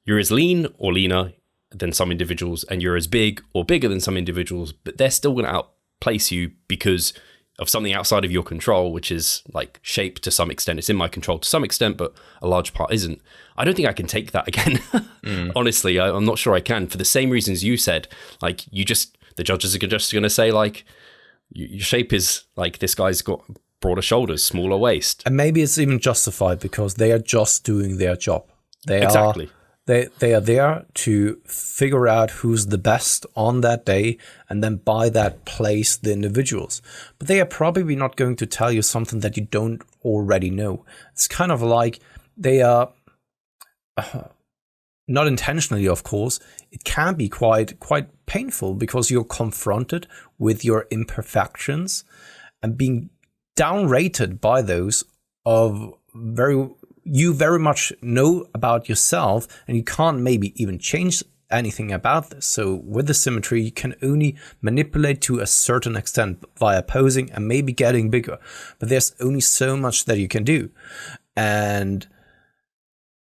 you're as lean or leaner than some individuals, and you're as big or bigger than some individuals, but they're still going to outplace you because of something outside of your control, which is like shape to some extent. It's in my control to some extent, but a large part isn't. I don't think I can take that again. Honestly, I'm not sure I can, for the same reasons you said. Like, the judges are just going to say like, your shape is like, this guy's got broader shoulders, smaller waist. And maybe it's even justified because they are just doing their job. Exactly. They are there to figure out who's the best on that day and then by that place the individuals. But they are probably not going to tell you something that you don't already know. It's kind of like they are, not intentionally, of course, it can be quite painful because you're confronted with your imperfections and being downrated by those of you very much know about yourself, and you can't maybe even change anything about this. So with the symmetry, you can only manipulate to a certain extent via posing and maybe getting bigger, but there's only so much that you can do. And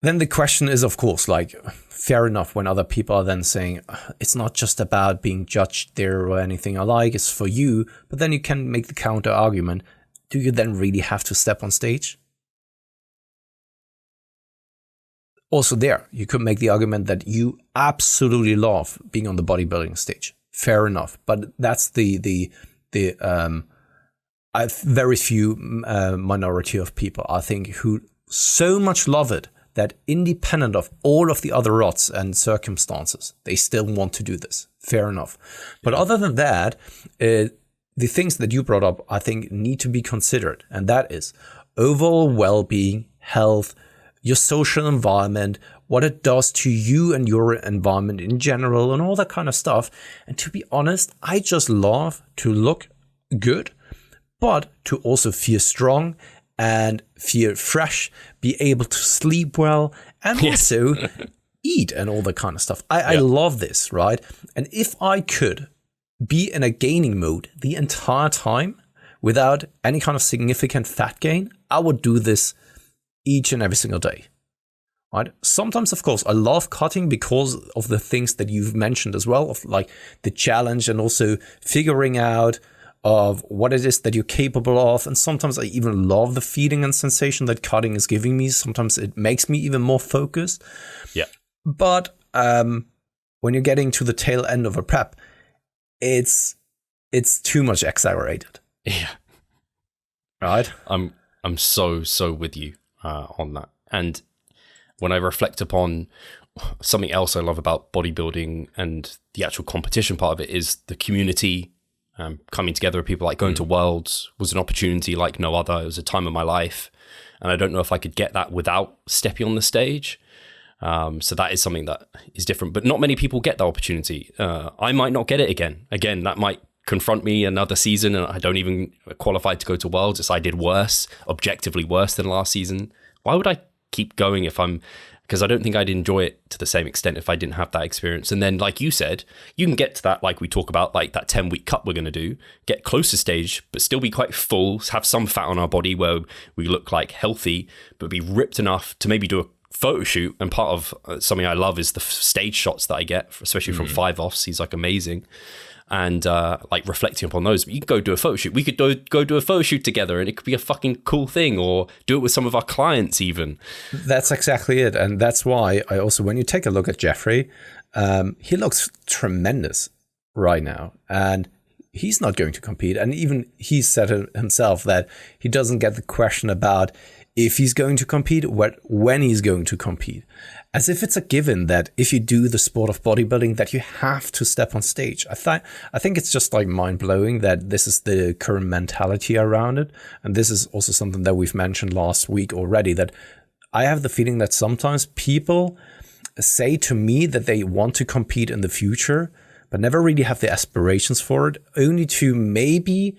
then the question is, of course, like, fair enough when other people are then saying, it's not just about being judged there or anything alike, it's for you. But then you can make the counter argument. Do you then really have to step on stage? Also there, you could make the argument that you absolutely love being on the bodybuilding stage. Fair enough. But that's the very few minority of people, I think, who so much love it that independent of all of the other odds and circumstances, they still want to do this. Fair enough. But other than that, the things that you brought up, I think, need to be considered. And that is overall well-being, health, your social environment, what it does to you and your environment in general, and all that kind of stuff. And to be honest, I just love to look good, but to also feel strong and feel fresh, be able to sleep well, and also eat and all that kind of stuff. I love this, right? And if I could be in a gaining mode the entire time without any kind of significant fat gain, I would do this each and every single day. Right? Sometimes, of course, I love cutting because of the things that you've mentioned as well, of like the challenge and also figuring out of what it is that you're capable of. And sometimes I even love the feeling and sensation that cutting is giving me. Sometimes it makes me even more focused. Yeah. But when you're getting to the tail end of a prep, it's too much exaggerated. Yeah. Right? I'm so with you on that. And when I reflect upon something else I love about bodybuilding and the actual competition part of it is the community coming together of people. Like going to Worlds was an opportunity like no other. It was a time of my life. And I don't know if I could get that without stepping on the stage. So that is something that is different, but not many people get that opportunity. I might not get it again. Again, that might confront me another season and I don't even qualify to go to Worlds. It's I did worse, objectively worse than last season. Why would I keep going because I don't think I'd enjoy it to the same extent if I didn't have that experience. And then, like you said, you can get to that, like we talk about, like that 10-week cut we're going to do, get close to stage, but still be quite full, have some fat on our body where we look like healthy, but be ripped enough to maybe do a photo shoot. And part of something I love is the stage shots that I get, especially from Five Offs. He's like amazing. And like reflecting upon those, you can go do a photo shoot. We could go do a photo shoot together and it could be a fucking cool thing, or do it with some of our clients even. That's exactly it. And that's why I also, when you take a look at Jeffrey, he looks tremendous right now. And he's not going to compete. And even he said himself that he doesn't get the question about if he's going to compete, when he's going to compete. As if it's a given that if you do the sport of bodybuilding that you have to step on stage. I think it's just like mind-blowing that this is the current mentality around it. And this is also something that we've mentioned last week already, that I have the feeling that sometimes people say to me that they want to compete in the future, but never really have the aspirations for it, only to maybe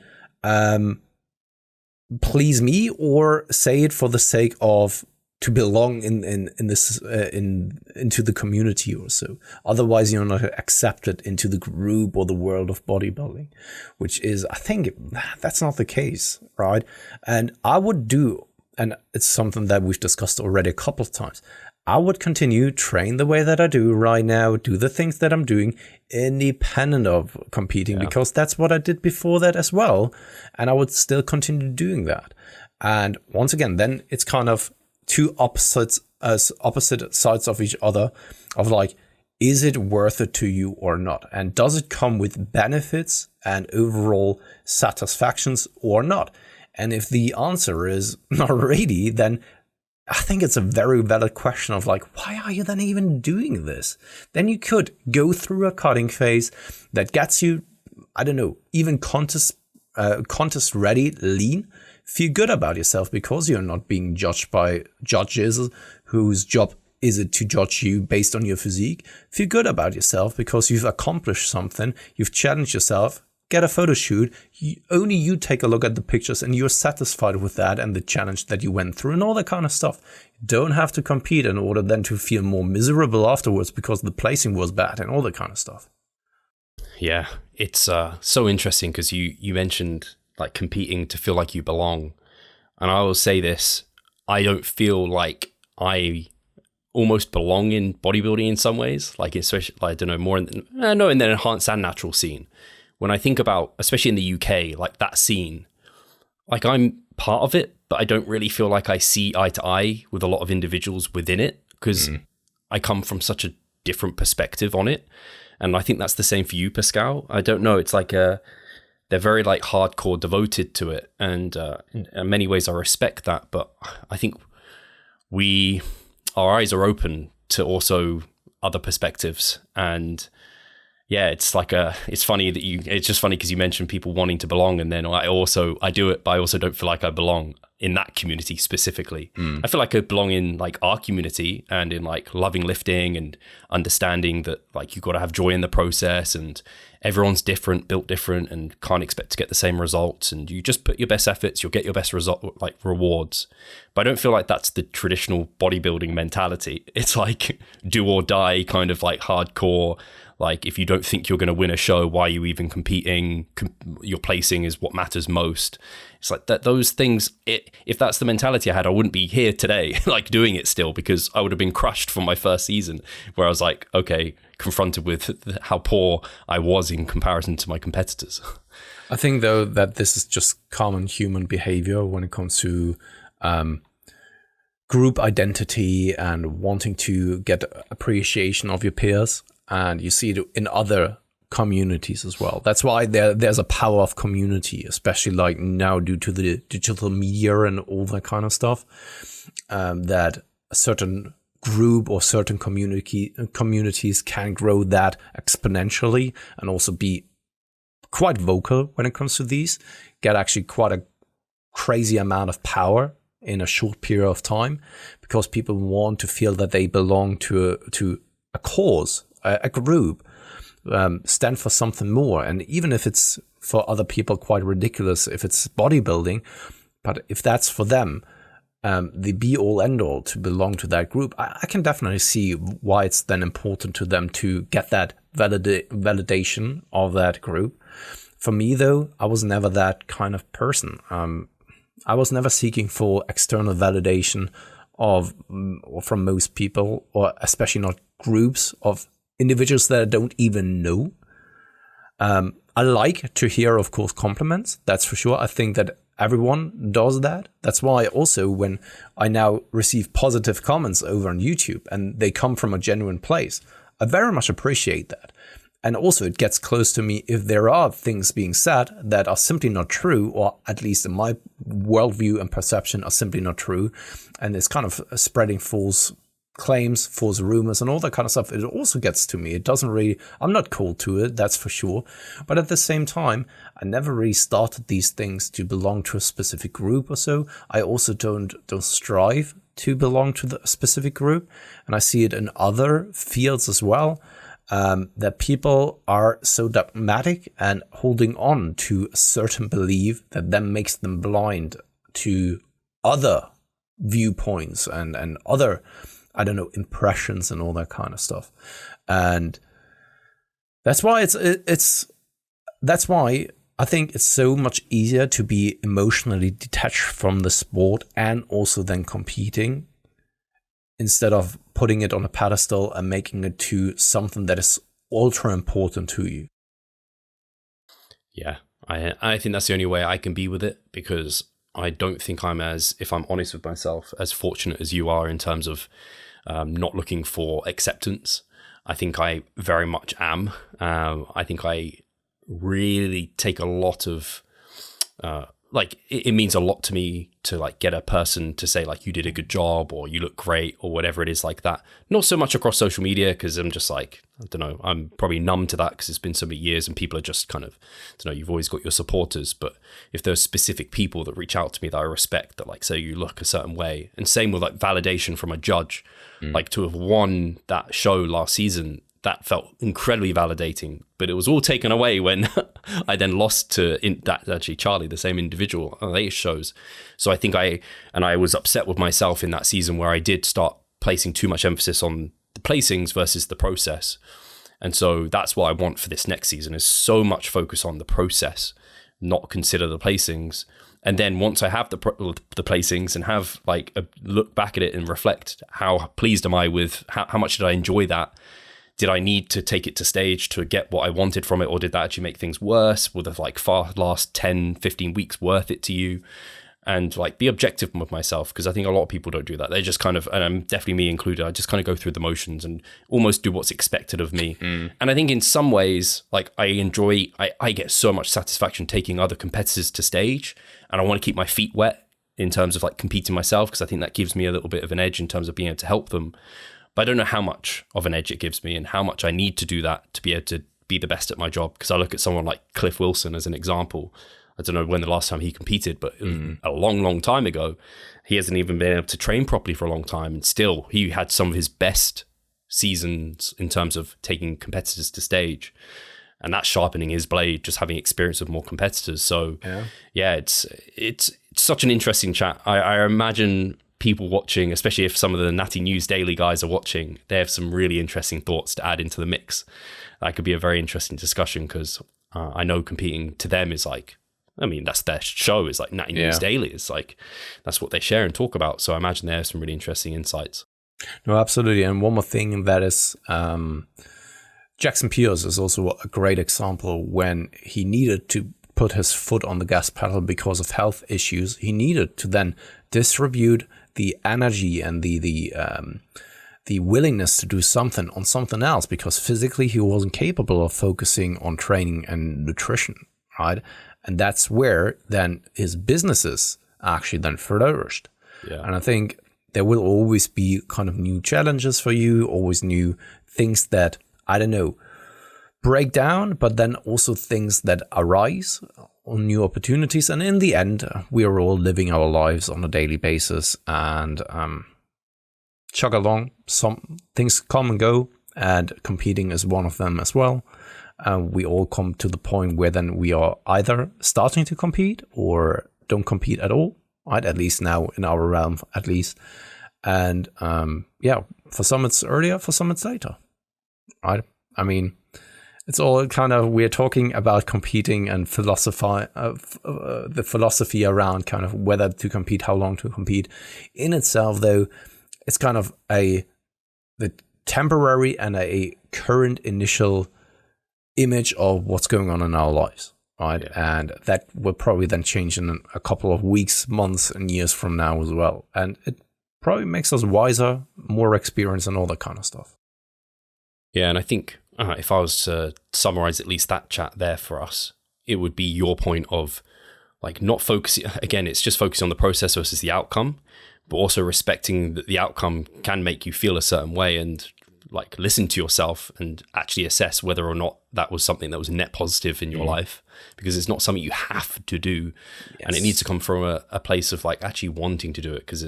please me or say it for the sake of to belong in this into the community or so. Otherwise, you're not accepted into the group or the world of bodybuilding, which is, I think, that's not the case, right? And I would do, and it's something that we've discussed already a couple of times, I would continue train the way that I do right now, do the things that I'm doing independent of competing, because that's what I did before that as well. And I would still continue doing that. And once again, then it's kind of two opposite sides of each other of like, is it worth it to you or not? And does it come with benefits and overall satisfactions or not? And if the answer is not really, then I think it's a very valid question of like, why are you then even doing this? Then you could go through a cutting phase that gets you, I don't know, even contest ready, lean, feel good about yourself because you're not being judged by judges whose job is it to judge you based on your physique. Feel good about yourself because you've accomplished something, you've challenged yourself. Get a photo shoot, only you take a look at the pictures and you're satisfied with that and the challenge that you went through and all that kind of stuff. You don't have to compete in order then to feel more miserable afterwards because the placing was bad and all that kind of stuff. Yeah, it's so interesting because you mentioned like competing to feel like you belong. And I will say this, I don't feel like I almost belong in bodybuilding in some ways, like especially, I don't know, more in the enhanced and natural scene. When I think about, especially in the UK, like that scene, like I'm part of it, but I don't really feel like I see eye to eye with a lot of individuals within it because I come from such a different perspective on it. And I think that's the same for you, Pascal. I don't know. It's like they're very like hardcore devoted to it. And in many ways, I respect that. But I think our eyes are open to also other perspectives. And yeah, it's like it's funny it's just funny because you mentioned people wanting to belong, and then I do it, but I also don't feel like I belong. in that community specifically. I feel like I belong in like our community and in like loving lifting and understanding that like you've got to have joy in the process, and everyone's different, built different, and can't expect to get the same results. And you just put your best efforts, you'll get your best result, like rewards. But I don't feel like that's the traditional bodybuilding mentality. It's like do or die kind of like hardcore. Like if you don't think you're going to win a show, why are you even competing? Your placing is what matters most. It's like that. Those things. If that's the mentality I had, I wouldn't be here today, like doing it still, because I would have been crushed from my first season, where I was like, okay, confronted with how poor I was in comparison to my competitors. I think though that this is just common human behavior when it comes to group identity and wanting to get appreciation of your peers. And you see it in other communities as well. That's why there's a power of community, especially like now due to the digital media and all that kind of stuff, that a certain group or certain communities can grow that exponentially and also be quite vocal when it comes to these, get actually quite a crazy amount of power in a short period of time, because people want to feel that they belong to a cause, a group, stand for something more. And even if it's for other people quite ridiculous, if it's bodybuilding, but if that's for them, the be all end all to belong to that group, I can definitely see why it's then important to them to get that validation of that group. For me though, I was never that kind of person. I was never seeking for external validation or from most people, or especially not groups of individuals that I don't even know. I like to hear, of course, compliments. That's for sure. I think that everyone does that. That's why also when I now receive positive comments over on YouTube and they come from a genuine place, I very much appreciate that. And also it gets close to me if there are things being said that are simply not true, or at least in my worldview and perception are simply not true. And it's kind of spreading false claims, false rumors and all that kind of stuff. It also gets to me. It doesn't really, I'm not cold to it, that's for sure. But at the same time, I never really started these things to belong to a specific group or so. I also don't strive to belong to the specific group. And I see it in other fields as well. That people are so dogmatic and holding on to a certain belief that then makes them blind to other viewpoints and other, I don't know, impressions and all that kind of stuff. And that's why that's why I think it's so much easier to be emotionally detached from the sport and also then competing, instead of putting it on a pedestal and making it to something that is ultra important to you. Yeah, I think that's the only way I can be with it, because I don't think I'm as, if I'm honest with myself, as fortunate as you are in terms of not looking for acceptance. I think I very much am. I think I really take a lot of, like it means a lot to me to like get a person to say like you did a good job or you look great or whatever it is like that. Not so much across social media, because I'm just like, I don't know, I'm probably numb to that because it's been so many years and people are just kind of, I don't know, you've always got your supporters. But if there's specific people that reach out to me that I respect, that like say you look a certain way, and same with like validation from a judge, like to have won that show last season, that felt incredibly validating, but it was all taken away when I then lost to that actually Charlie, the same individual on later shows. So I think I was upset with myself in that season where I did start placing too much emphasis on the placings versus the process. And so that's what I want for this next season, is so much focus on the process, not consider the placings. And then once I have the placings and have like a look back at it and reflect, how pleased am I with, how much did I enjoy that? Did I need to take it to stage to get what I wanted from it? Or did that actually make things worse? Were the like last 10, 15 weeks worth it to you? And like be objective with myself, because I think a lot of people don't do that. They just kind of, and I'm definitely me included, I just kind of go through the motions and almost do what's expected of me. And I think in some ways, like I get so much satisfaction taking other competitors to stage, and I want to keep my feet wet in terms of like competing myself, because I think that gives me a little bit of an edge in terms of being able to help them. But I don't know how much of an edge it gives me and how much I need to do that to be able to be the best at my job. Because I look at someone like Cliff Wilson as an example. I don't know when the last time he competed, but a long, long time ago. He hasn't even been able to train properly for a long time. And still, he had some of his best seasons in terms of taking competitors to stage. And that's sharpening his blade, just having experience with more competitors. So, yeah, it's such an interesting chat. I imagine people watching, especially if some of the Natty News Daily guys are watching, they have some really interesting thoughts to add into the mix. That could be a very interesting discussion because I know competing to them is like, I mean, that's their show, is like Natty News Daily. It's like, that's what they share and talk about. So I imagine they have some really interesting insights. No, absolutely. And one more thing that is, Jackson Pierce is also a great example when he needed to put his foot on the gas pedal because of health issues. He needed to then distribute the energy and the willingness to do something on something else because physically he wasn't capable of focusing on training and nutrition, right? And that's where then his businesses actually then flourished. Yeah. And I think there will always be kind of new challenges for you, always new things that, I don't know, break down, but then also things that arise on new opportunities. And in the end, we are all living our lives on a daily basis and chug along. Some things come and go, and competing is one of them as well. We all come to the point where then we are either starting to compete or don't compete at all, right? At least now in our realm, at least. And for some it's earlier, for some it's later, right? I mean, it's all kind of, we're talking about competing and the philosophy around kind of whether to compete, how long to compete. In itself, though, it's kind of the temporary and a current initial image of what's going on in our lives, right? Yeah. And that will probably then change in a couple of weeks, months, and years from now as well. And it probably makes us wiser, more experienced, and all that kind of stuff. Yeah, and I think if I was to summarize at least that chat there for us, it would be your point of like not focusing, again, it's just focusing on the process versus the outcome, but also respecting that the outcome can make you feel a certain way and like listen to yourself and actually assess whether or not that was something that was net positive in your life, because it's not something you have to do. Yes. And it needs to come from a place of like actually wanting to do it, because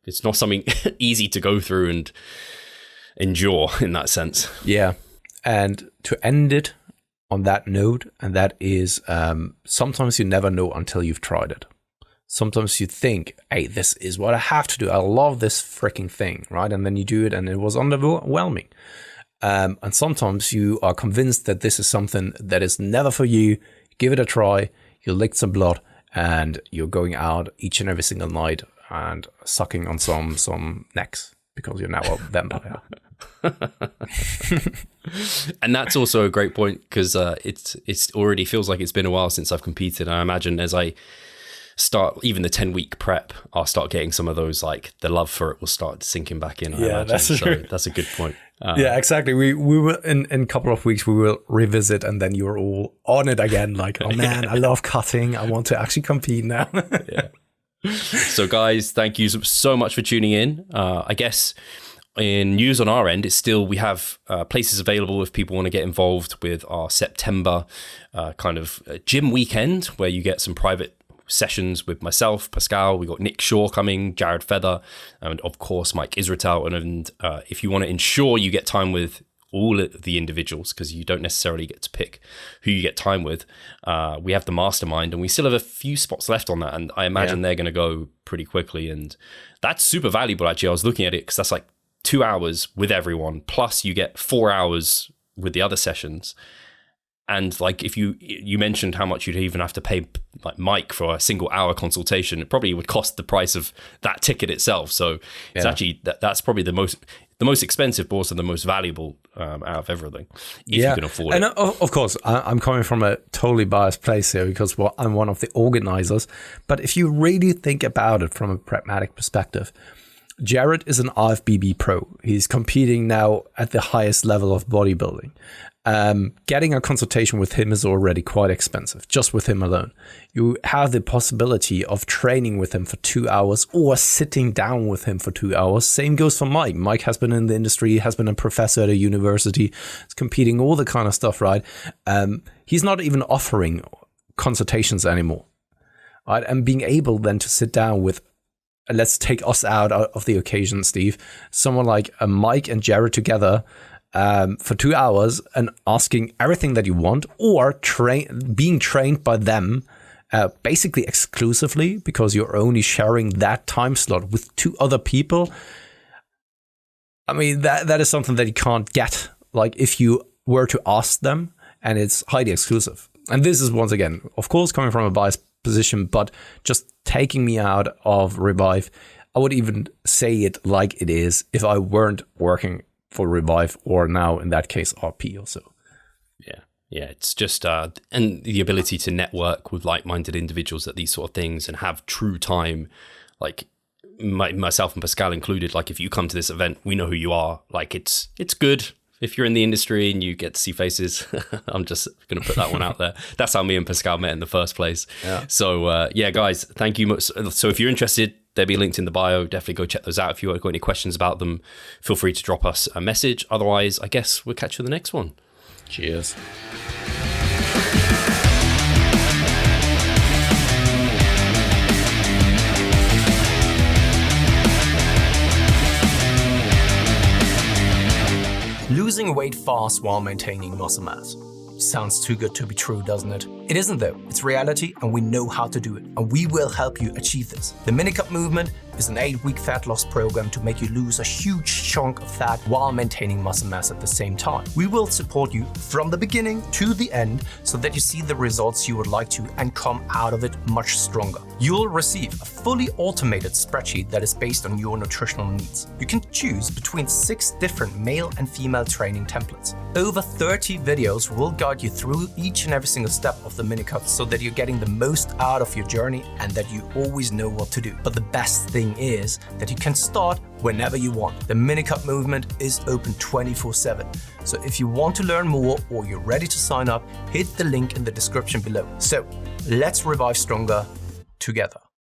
it's not something easy to go through and endure in that sense. Yeah. And to end it on that note, and that is sometimes you never know until you've tried it. Sometimes you think, hey, this is what I have to do. I love this freaking thing, right? And then you do it and it was underwhelming. And sometimes you are convinced that this is something that is never for you. Give it a try. You licked some blood and you're going out each and every single night and sucking on some necks because you're now a vampire. And that's also a great point, because it's already feels like it's been a while since I've competed. And I imagine as I start even the 10-week prep, I'll start getting some of those, like the love for it will start sinking back in. Yeah, that's true. So that's a good point. Yeah, exactly. We will in a couple of weeks we will revisit, and then you're all on it again. Like, oh man, I love cutting. I want to actually compete now. Yeah. So guys, thank you so much for tuning in. I guess in news on our end, it's still, we have places available if people want to get involved with our September kind of gym weekend, where you get some private sessions with myself, Pascal. We got Nick Shaw coming, Jared Feather, and of course Mike Israel. And if you want to ensure you get time with all of the individuals, because you don't necessarily get to pick who you get time with, we have the mastermind, and we still have a few spots left on that, and I imagine they're going to go pretty quickly, and that's super valuable. Actually, I was looking at it because that's like 2 hours with everyone, plus you get 4 hours with the other sessions. And like, if you mentioned how much you'd even have to pay like Mike for a single hour consultation, it probably would cost the price of that ticket itself. So it's actually that's probably the most expensive, but also the most valuable out of everything, if you can afford it. And of course, I'm coming from a totally biased place here because I'm one of the organizers. But if you really think about it from a pragmatic perspective, Jared is an IFBB pro. He's competing now at the highest level of bodybuilding. Getting a consultation with him is already quite expensive, just with him alone. You have the possibility of training with him for 2 hours or sitting down with him for 2 hours. Same goes for Mike. Mike has been in the industry, has been a professor at a university, is competing, all the kind of stuff, right? He's not even offering consultations anymore. Right? And being able then to sit down with, let's take us out of the occasion, Steve, someone like Mike and Jared together for 2 hours and asking everything that you want, or being trained by them basically exclusively, because you're only sharing that time slot with 2 other people. I mean, that is something that you can't get, like, if you were to ask them, and it's highly exclusive. And this is, once again, of course, coming from a biased position, but just taking me out of Revive. I would even say it like it is if I weren't working for Revive, or now in that case RP also. Yeah, it's just and the ability to network with like-minded individuals at these sort of things and have true time, like myself and Pascal included. Like, if you come to this event, we know who you are. Like, it's good if you're in the industry and you get to see faces. I'm just going to put that one out there. That's how me and Pascal met in the first place. Yeah. So yeah, guys, thank you much. So if you're interested, they'll be linked in the bio. Definitely go check those out. If you've got any questions about them, feel free to drop us a message. Otherwise, I guess we'll catch you in the next one. Cheers. Losing weight fast while maintaining muscle mass. Sounds too good to be true, doesn't it? It isn't though. It's reality, and we know how to do it, and we will help you achieve this. The Minicut Movement is an 8-week fat loss program to make you lose a huge chunk of fat while maintaining muscle mass at the same time. We will support you from the beginning to the end so that you see the results you would like to and come out of it much stronger. You'll receive a fully automated spreadsheet that is based on your nutritional needs. You can choose between 6 different male and female training templates. Over 30 videos will guide you through each and every single step of the Minicut so that you're getting the most out of your journey and that you always know what to do. But the best thing is that you can start whenever you want. The Minicut Movement is open 24/7. So if you want to learn more or you're ready to sign up, hit the link in the description below. So let's revive stronger together.